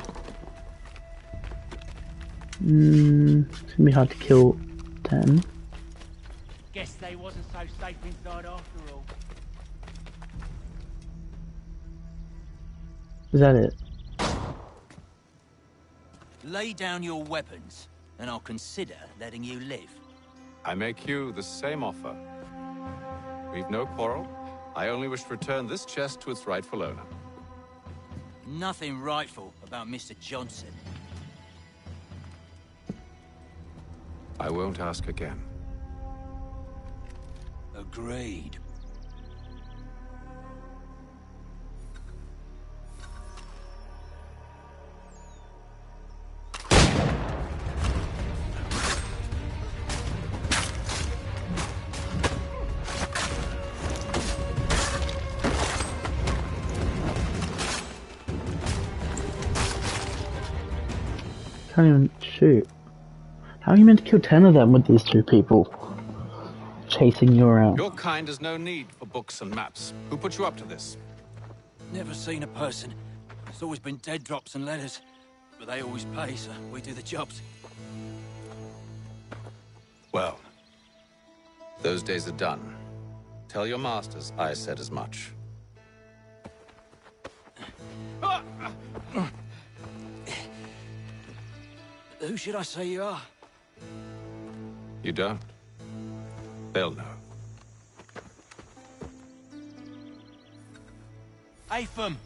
It's gonna be hard to kill 10. Guess they wasn't so safe inside after all. Is that it? Lay down your weapons, and I'll consider letting you live. I make you the same offer. We've no quarrel. I only wish to return this chest to its rightful owner. Nothing rightful about Mr. Johnson. I won't ask again. Agreed. Can't even shoot. How are you meant to kill 10 of them with these two people chasing you around? Your kind has no need for books and maps. Who put you up to this? Never seen a person. It's always been dead drops and letters. But they always pay, so we do the jobs. Well, those days are done. Tell your masters I said as much. Who should I say you are? You don't. They'll know. Atham,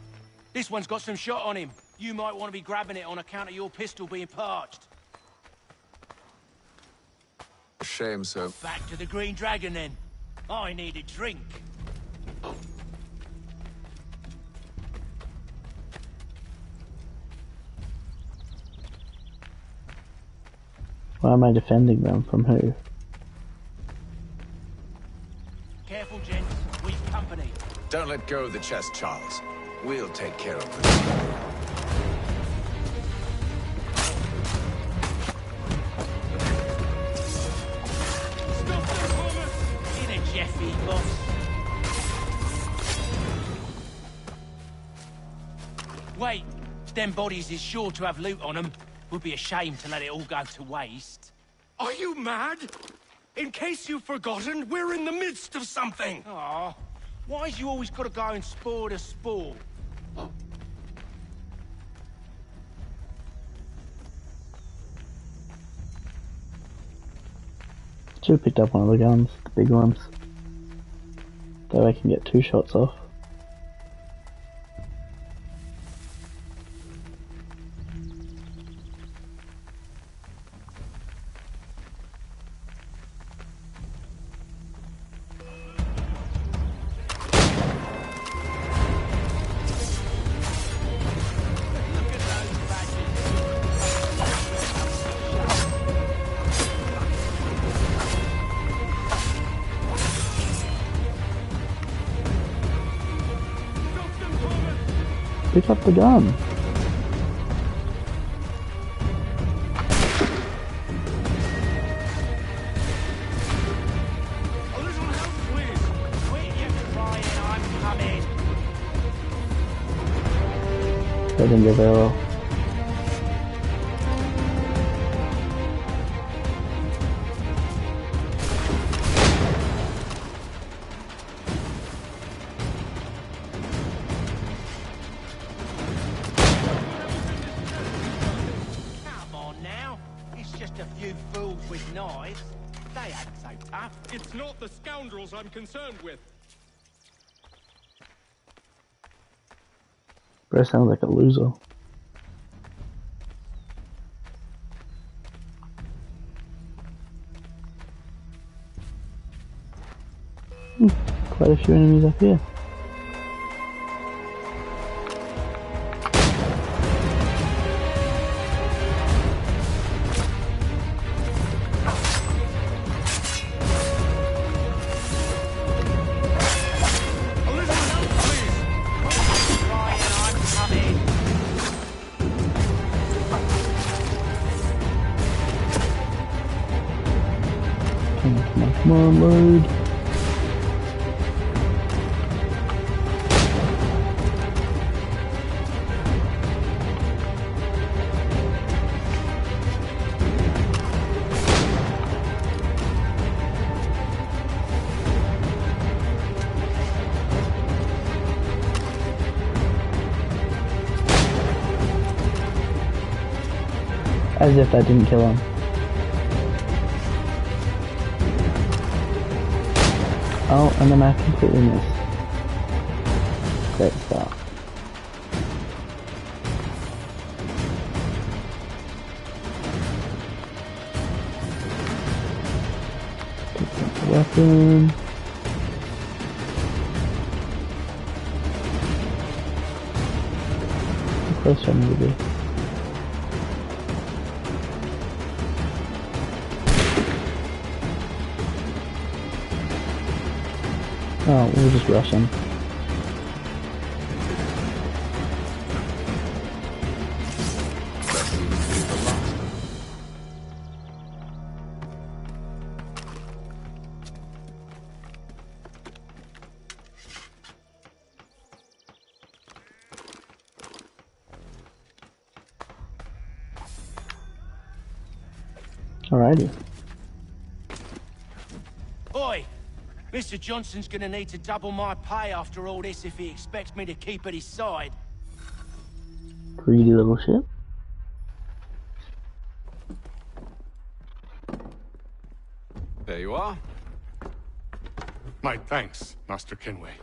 this one's got some shot on him. You might want to be grabbing it on account of your pistol being parched. Shame, sir. Back to the Green Dragon, then. I need a drink. Why am I defending them from who? Careful, gents. We've company. Don't let go of the chest, Charles. We'll take care of it. Jeffy, boss. Wait, them bodies is sure to have loot on them. Would be a shame to let it all go to waste. Are you mad? In case you've forgotten, we're in the midst of something. Aw, why's you always got to go and spoil the sport? Should have picked up one of the guns, the big ones. Though I can get 2 shots off. Pick up the gun. That didn't go very well. It's not the scoundrels I'm concerned with. Bro sounds like a loser. Quite a few enemies up here. Come on, load. As if that didn't kill him. Oh, and then I completely missed. Great start. Pick up the weapon. How close do I need to be? Oh, we'll just rush him. Alrighty. Oi! Mr. Johnson's gonna need to double my pay after all this if he expects me to keep at his side. Greedy little shit. There you are. My thanks, Master Kenway.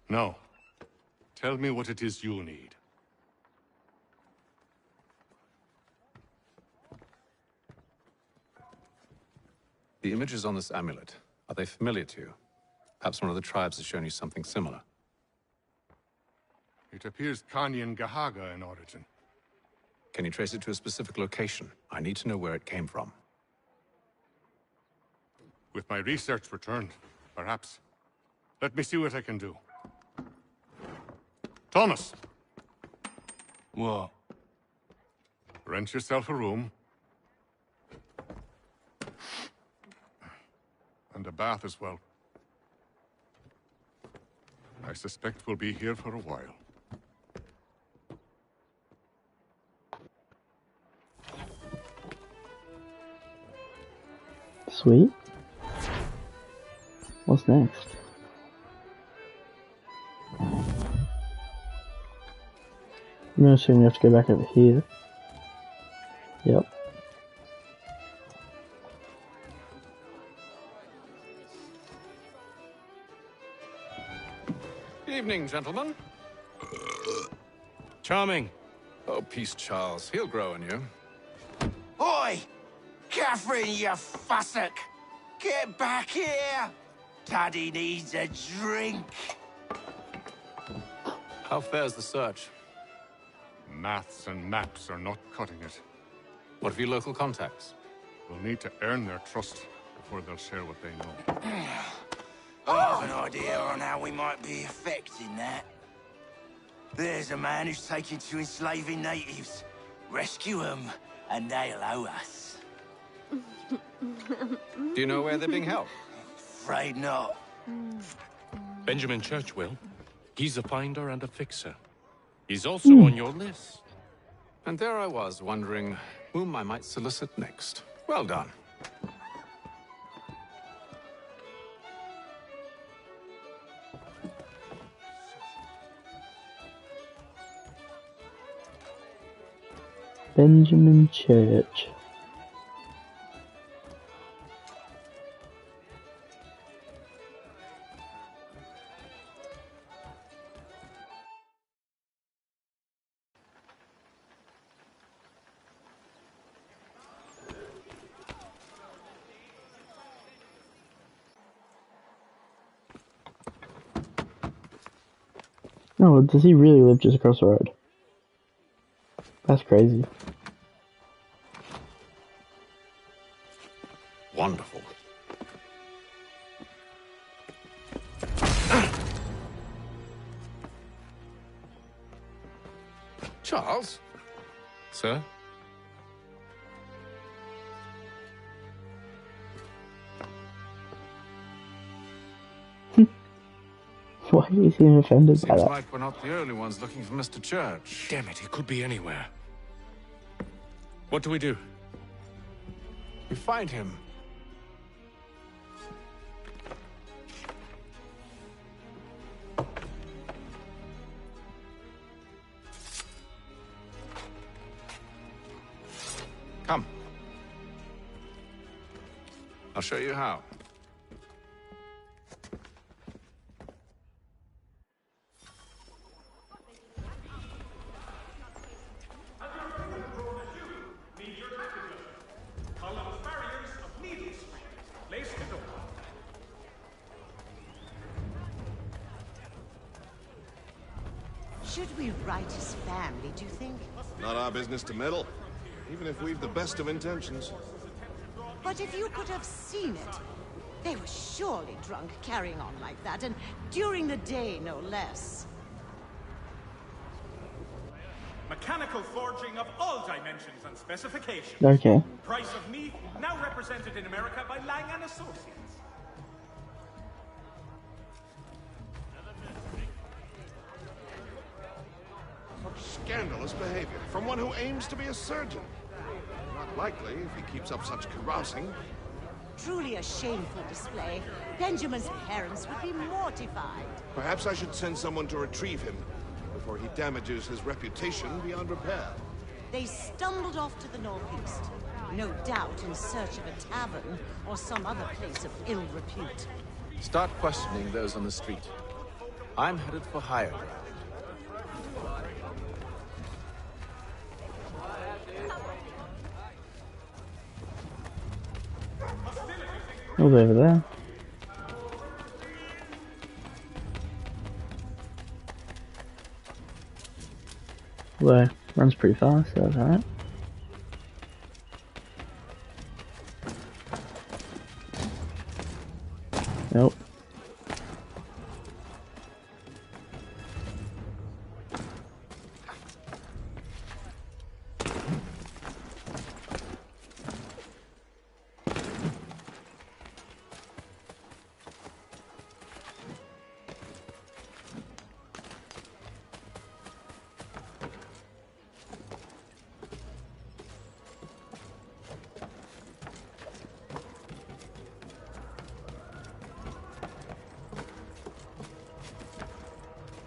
Now, tell me what it is you need. The images on this amulet, are they familiar to you? Perhaps one of the tribes has shown you something similar. It appears Kanyan Gahaga in origin. Can you trace it to a specific location? I need to know where it came from. With my research returned, perhaps. Let me see what I can do. Thomas! What? Rent yourself a room. And a bath as well. I suspect we'll be here for a while. Sweet. What's next? I'm gonna assume we have to go back over here. Yep. Evening, gentlemen. Charming. Oh, peace, Charles. He'll grow on you. Oi! Catherine, you fussock! Get back here! Taddy needs a drink. How fares the search? Maths and maps are not cutting it. What of your local contacts? We'll need to earn their trust before they'll share what they know. I have an idea on how we might be affecting that. There's a man who's taken to enslaving natives. Rescue them, and they'll owe us. Do you know where they're being held? Afraid not. Benjamin Churchwill. He's a finder and a fixer. He's also on your list. And there I was, wondering whom I might solicit next. Well done. Benjamin Church. No, does he really live just across the road? That's crazy. Wonderful. Charles? Sir? Why do you seem offended by Seems that? like we're not the only ones looking for Mr. Church. Damn it, he could be anywhere. What do we do? We find him. Come. I'll show you how. Should we write his family, do you think? Not our business to meddle, even if we've the best of intentions. But if you could have seen it, they were surely drunk carrying on like that, and during the day, no less. Mechanical forging of all dimensions and specifications. Okay. Price of meat now represented in America by Lang & Associates. Scandalous behavior from one who aims to be a surgeon. Not likely if he keeps up such carousing. Truly a shameful display. Benjamin's parents would be mortified. Perhaps I should send someone to retrieve him before he damages his reputation beyond repair. They stumbled off to the northeast. no doubt in search of a tavern or some other place of ill repute. Start questioning those on the street. I'm headed for higher ground. Who's over there? Although, runs pretty fast, so that's alright. Nope.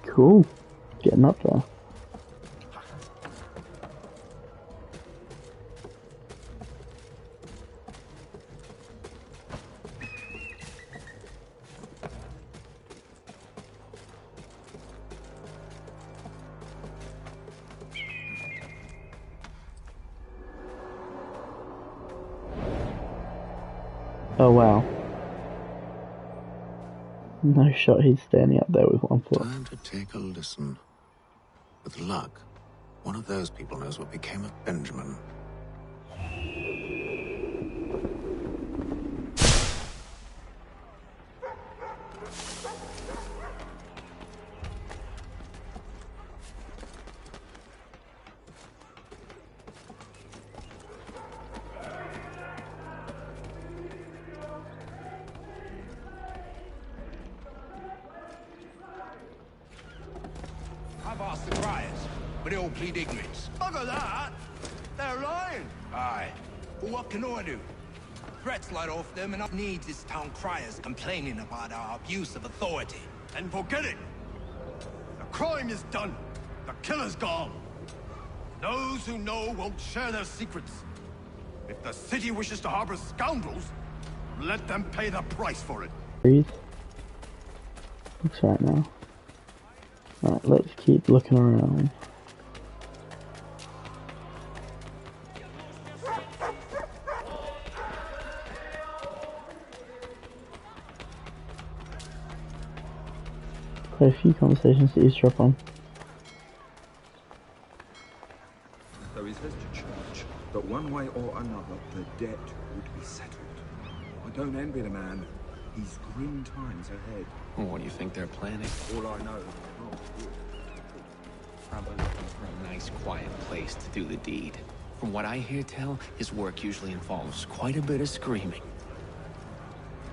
Cool. Getting up there. Oh wow. No shot, he's standing up there with one foot. Time to take a listen. With luck, one of those people knows what became of Benjamin. I've asked the criers, but they all plead ignorance. Bugger that! They're lying! Aye. Well, what can I do? Threats light off them, and I need this town criers complaining about our abuse of authority. And forget it! The crime is done. The killer's gone. Those who know won't share their secrets. If the city wishes to harbor scoundrels, let them pay the price for it. Breathe. Looks right now. Alright, let's keep looking around. Play a few conversations to eavesdrop on. So he says to church that one way or another the debt would be settled. I don't envy the man. He's grim times ahead. Well, what do you think they're planning? All I know is not good. Probably looking for a nice, quiet place to do the deed. From what I hear tell, his work usually involves quite a bit of screaming.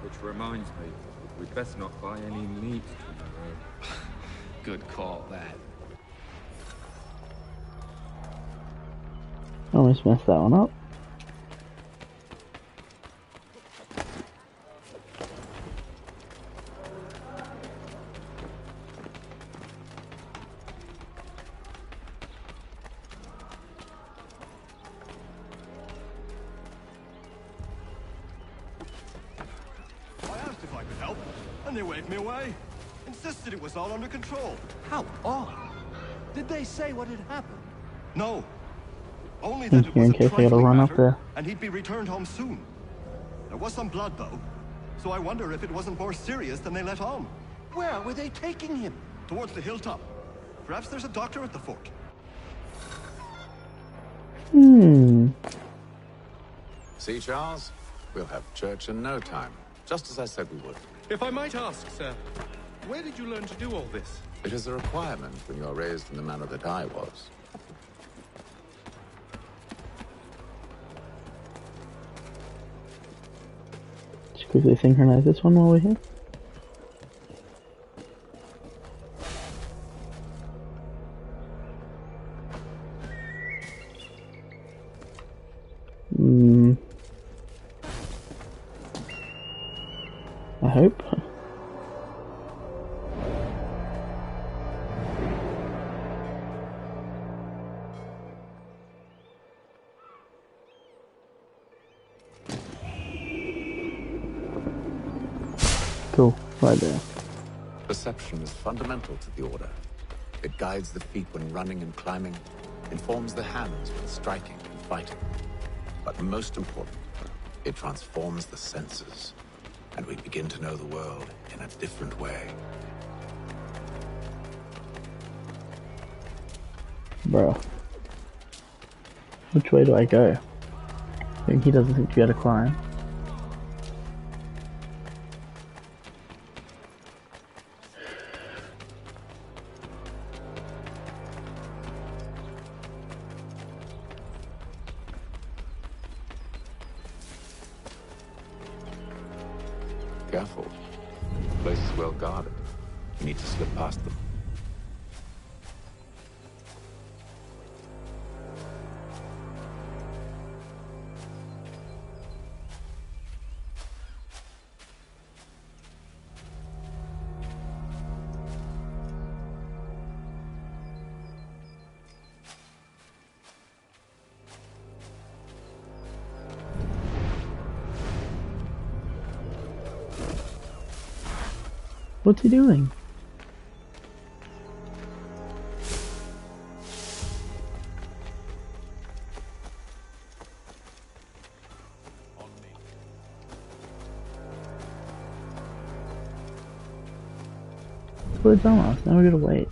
Which reminds me, we'd best not buy any meat tomorrow. Good call, that. Almost messed that one up. And they waved me away. Insisted it was all under control. How odd. Did they say what had happened? No. Only that it In was a case I gotta trifling run up matter, there. and he'd be returned home soon. There was some blood, though. So I wonder if it wasn't more serious than they let on. Where were they taking him? Towards the hilltop. Perhaps there's a doctor at the fort. See, Charles? We'll have church in no time. Just as I said we would. If I might ask, sir, where did you learn to do all this? It is a requirement when you are raised in the manner that I was. Just quickly synchronize this one while we're here. I hope. Right there. Perception is fundamental to the Order. It guides the feet when running and climbing, informs the hands when striking and fighting. But most important, it transforms the senses, and we begin to know the world in a different way. Bro. Which way do I go? I think he doesn't seem to be able to climb. Careful. The place is well guarded. You need to slip past them. What's he doing? Well, it's almost. Now we gotta wait.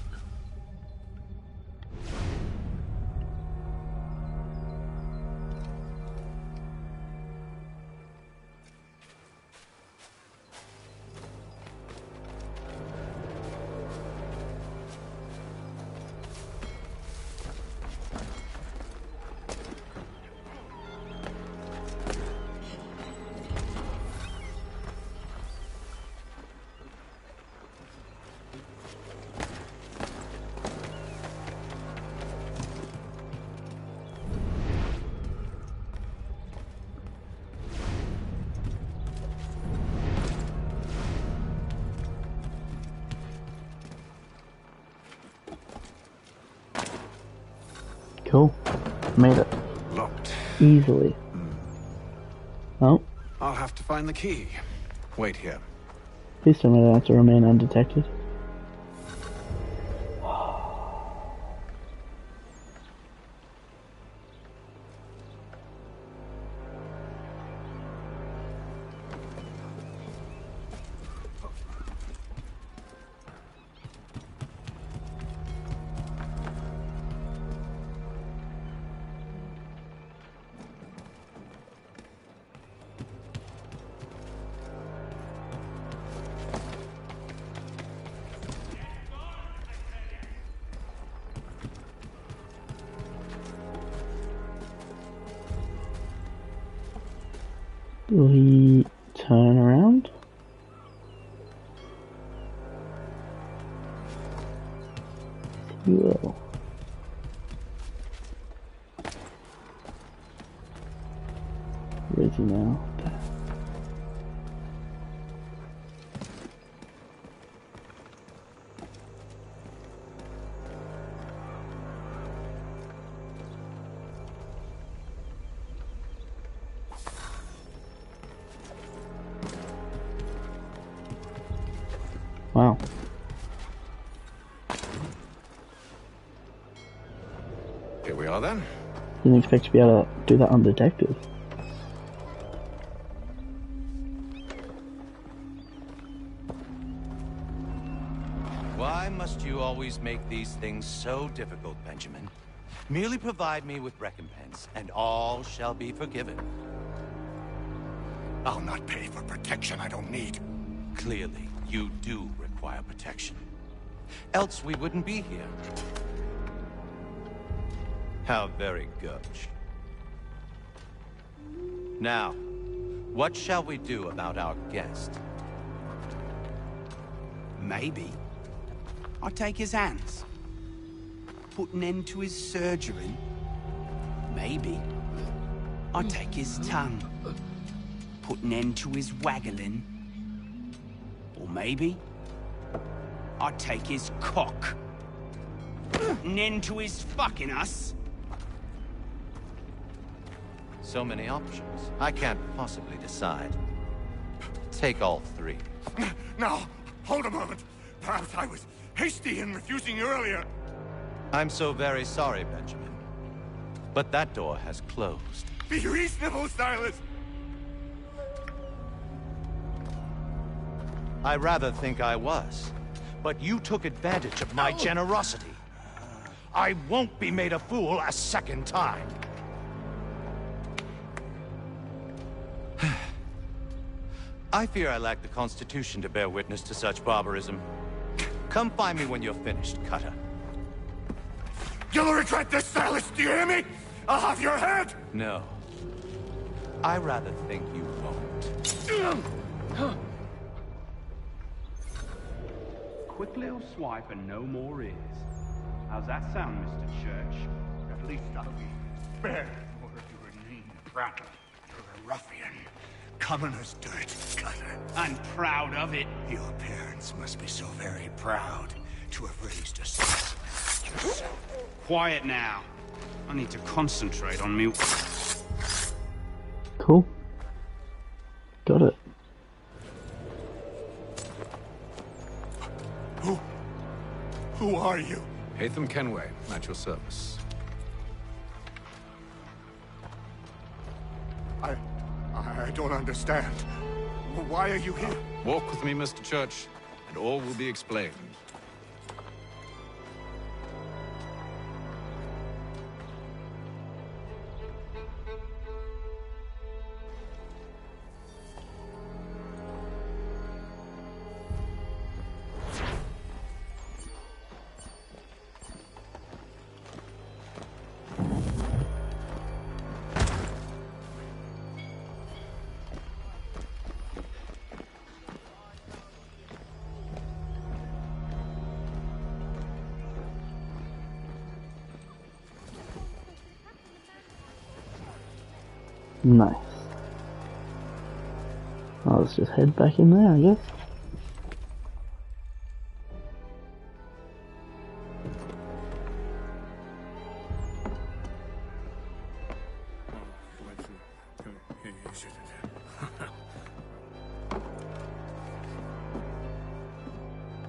Cool. Made it. Locked. Easily. Oh. I'll have to find the key. Wait here. Please tell me that to remain undetected. Will he turn around? He will. Where is he now? Wow. Here we are then. Didn't expect to be able to do that undetected. Why must you always make these things so difficult, Benjamin? Merely provide me with recompense, and all shall be forgiven. I'll not pay for protection I don't need. Clearly, you do require protection. Else we wouldn't be here. How very gauche. Now, what shall we do about our guest? Maybe I'll take his hands. Put an end to his surgery. Maybe I'll take his tongue. Put an end to his waggling. Or maybe I'll take his cock. Put an end to his fucking us. So many options. I can't possibly decide. Take all three. No, Hold a moment. Perhaps I was hasty in refusing you earlier. I'm so very sorry, Benjamin. But that door has closed. Be reasonable, Silas! I rather think I was. But you took advantage of my generosity. I won't be made a fool a second time. I fear I lack the constitution to bear witness to such barbarism. Come find me when you're finished, Cutter. You'll regret this, Silas, do you hear me? I'll have your head! No. I rather think you won't. Quick little swipe and no more is. How's that sound, Mr. Church? At least I'll be spared for your name, Pratt. You're a ruffian. Common as dirt, Cutter. I'm proud of it. Your parents must be so very proud to have raised a son like yourself. Quiet now. I need to concentrate on me. Cool. Got it. Who are you? Hatham Kenway, at your service. I don't understand. Why are you here? Walk with me, Mr. Church, and all will be explained. Nice. Well, let's just head back in there, I guess.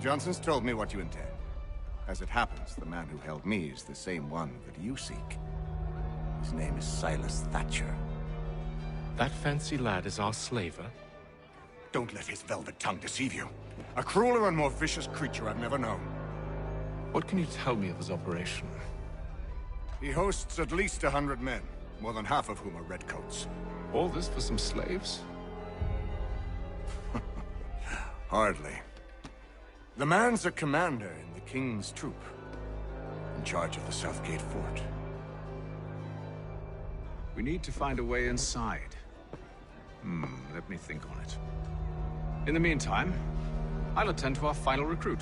Johnson's told me what you intend. As it happens, the man who held me is the same one that you seek. His name is Silas Thatcher. That fancy lad is our slaver? Don't let his velvet tongue deceive you. A crueler and more vicious creature I've never known. What can you tell me of his operation? He hosts at least 100 men, more than half of whom are redcoats. All this for some slaves? Hardly. The man's a commander in the King's troop, in charge of the Southgate Fort. We need to find a way inside. Let me think on it. In the meantime, I'll attend to our final recruit.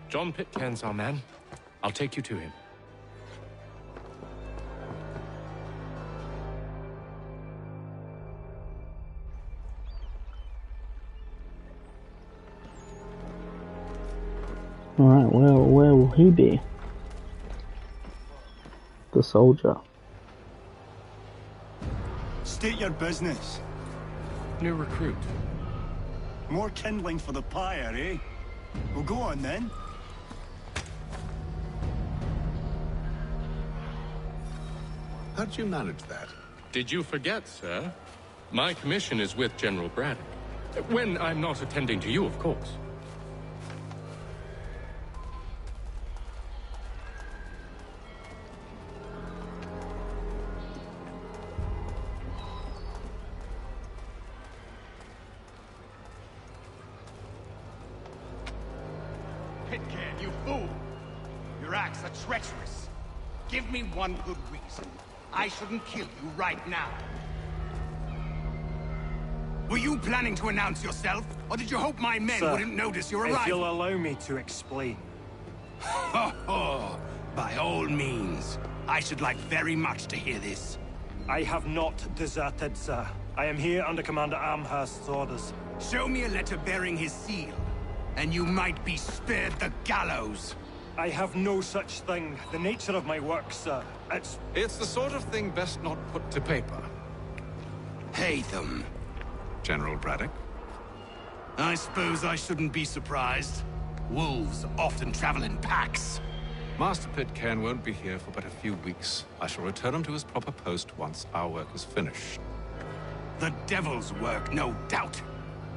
John Pitcairn's our man. I'll take you to him. Alright, well, where will he be? The soldier. State your business. New recruit. More kindling for the pyre, eh? Well, go on then. How'd you manage that? Did you forget, sir? My commission is with General Braddock. When I'm not attending to you, of course. Pitcairn, you fool! Your acts are treacherous. Give me one good reason I shouldn't kill you right now. Were you planning to announce yourself, or did you hope my men wouldn't notice your arrival? If you'll allow me to explain. Ho ho! By all means. I should like very much to hear this. I have not deserted, sir. I am here under Commander Amherst's orders. Show me a letter bearing his seal, and you might be spared the gallows. I have no such thing. The nature of my work, sir, It's the sort of thing best not put to paper. Hatham. General Braddock? I suppose I shouldn't be surprised. Wolves often travel in packs. Master Pitcairn won't be here for but a few weeks. I shall return him to his proper post once our work is finished. The devil's work, no doubt.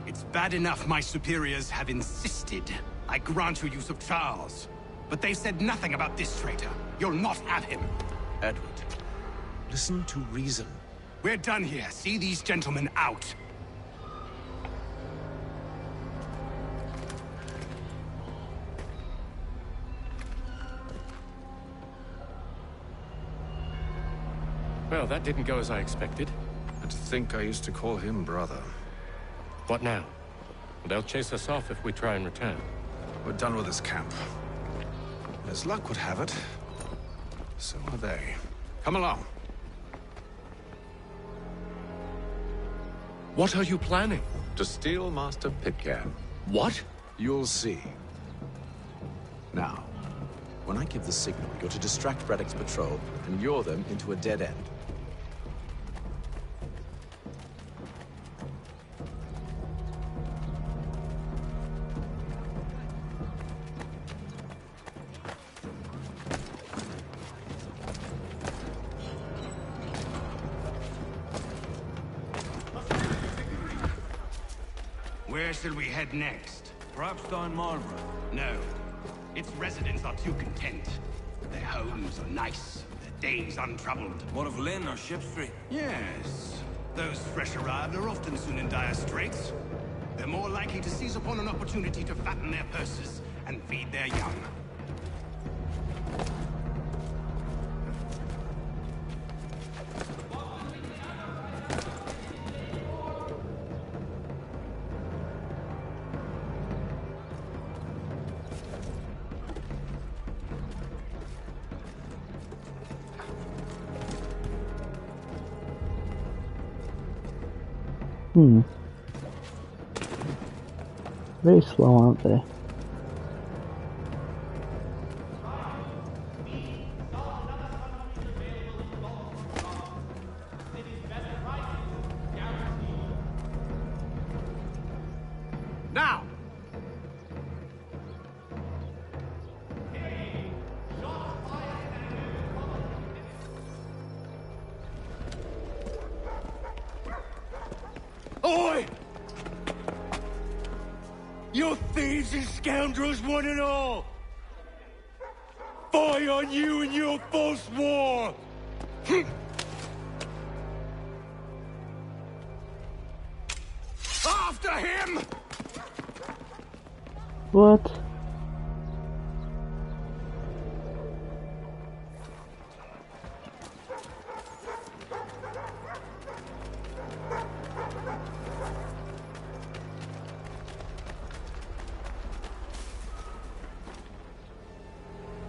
It's bad enough my superiors have insisted I grant you use of Charles. But they've said nothing about this traitor. You'll not have him. Edward, listen to reason. We're done here. See these gentlemen out. Well, that didn't go as I expected. And to think I used to call him brother. What now? They'll chase us off if we try and return. We're done with this camp. As luck would have it, so are they. Come along. What are you planning? To steal Master Pitcairn. What? You'll see. Now, when I give the signal, you're to distract Reddick's patrol and lure them into a dead end. Where should we head next? Perhaps down Marlborough. No. Its residents are too content. Their homes are nice, their days untroubled. What of Lynn or Ship Street? Yes. Those fresh arrived are often soon in dire straits. They're more likely to seize upon an opportunity to fatten their purses and feed their young. Very slow, aren't they? Now! Oi! You thieves and scoundrels, one and all! Fire on you and your false war! After him! What?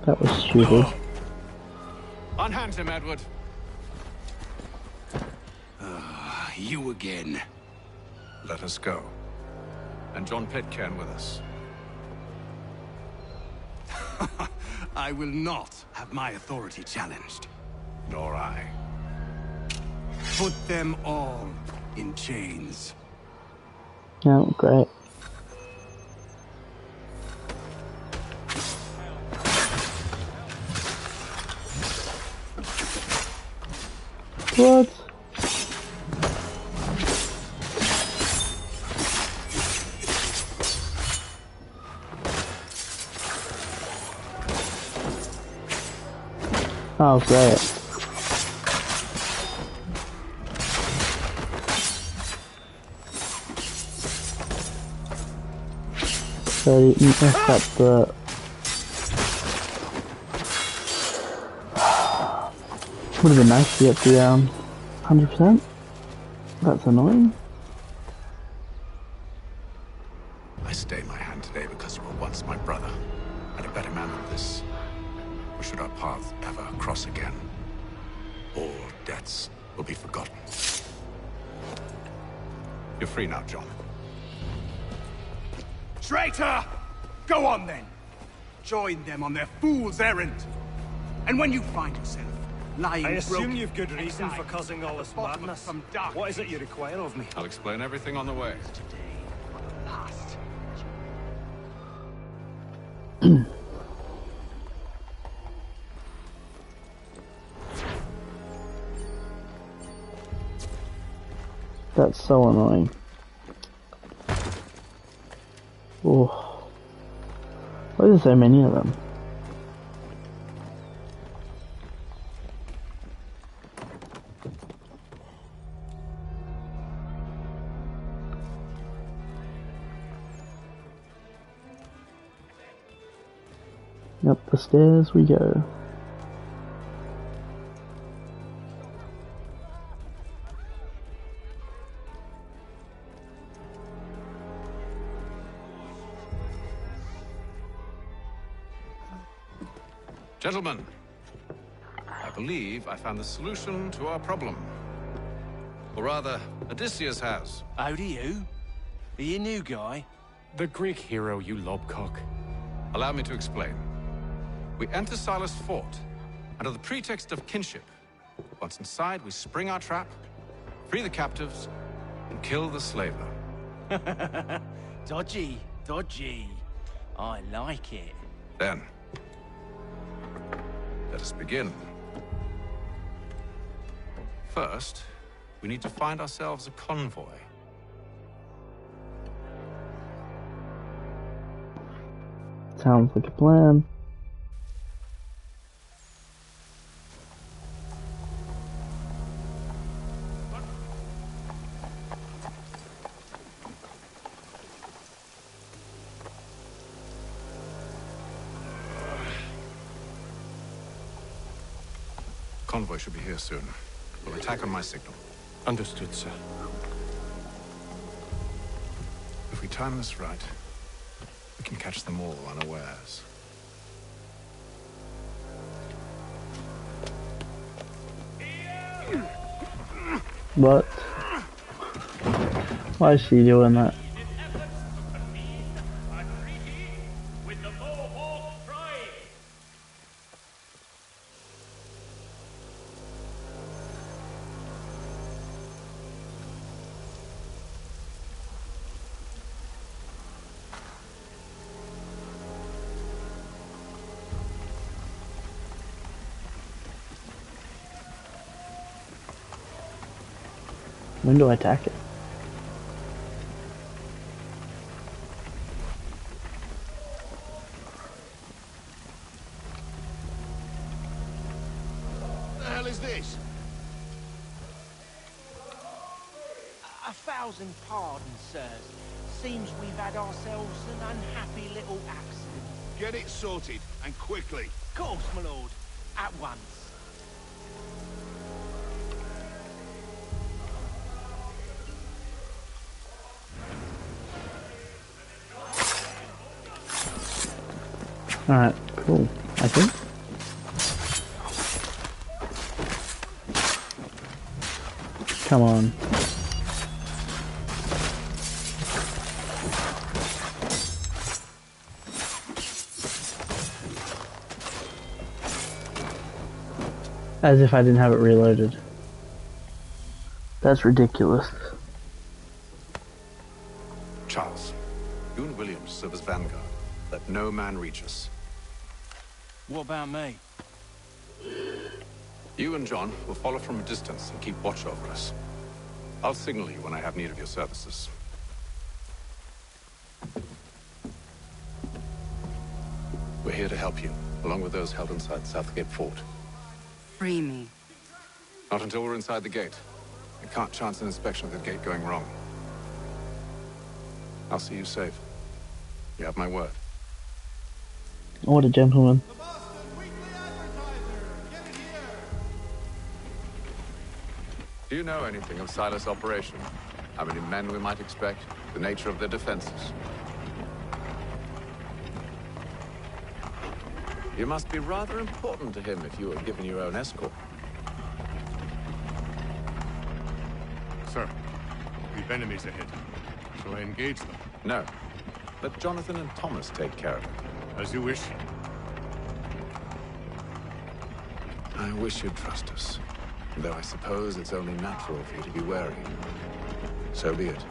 That was stupid. Unhand him, Edward. You again. Let us go. And John Pitcairn with us. I will not have my authority challenged. Nor I. Put them all in chains. Oh, great. What? Oh, great. So you messed up the... Would have been nice to get the 100%. That's annoying. I stay my hand today because you were once my brother, and a better man than this. Or should our paths ever cross again, all debts will be forgotten. You're free now, John. Traitor! Go on then! Join them on their fool's errand! And when you find yourself lying I assume broken you've good reason for causing all this madness. What is it you require of me? I'll explain everything on the way. last That's so annoying. Oh. Why are there so many of them? Up the stairs we go. Gentlemen, I believe I found the solution to our problem. Or rather, Odysseus has. How do you? Are you a new guy? The Greek hero, you lobcock. Allow me to explain. We enter Silas' fort, under the pretext of kinship. Once inside, we spring our trap, free the captives, and kill the slaver. Dodgy, dodgy. I like it. Then, let us begin. First, we need to find ourselves a convoy. Sounds like a plan. Convoy should be here soon. We'll attack on my signal. Understood, sir. If we time this right, we can catch them all unawares. What? Why is she doing that? When do I attack it? What the hell is this? 1,000 pardons, sirs. Seems we've had ourselves an unhappy little accident. Get it sorted, and quickly. Of course, my lord. At once. Alright, cool. I think. Come on. As if I didn't have it reloaded. That's ridiculous. Charles, you and Williams serve as vanguard. Let no man reach us. What about me? You and John will follow from a distance and keep watch over us. I'll signal you when I have need of your services. We're here to help you, along with those held inside Southgate Fort. Free me. Not until we're inside the gate. I can't chance an inspection of the gate going wrong. I'll see you safe. You have my word. What a gentleman. Do you know anything of Silas' operation? How many men we might expect? The nature of their defenses? You must be rather important to him if you were given your own escort. Sir, we've enemies ahead. Shall I engage them? No. Let Jonathan and Thomas take care of it. As you wish. I wish you'd trust us. Though I suppose it's only natural for you to be wary. So be it.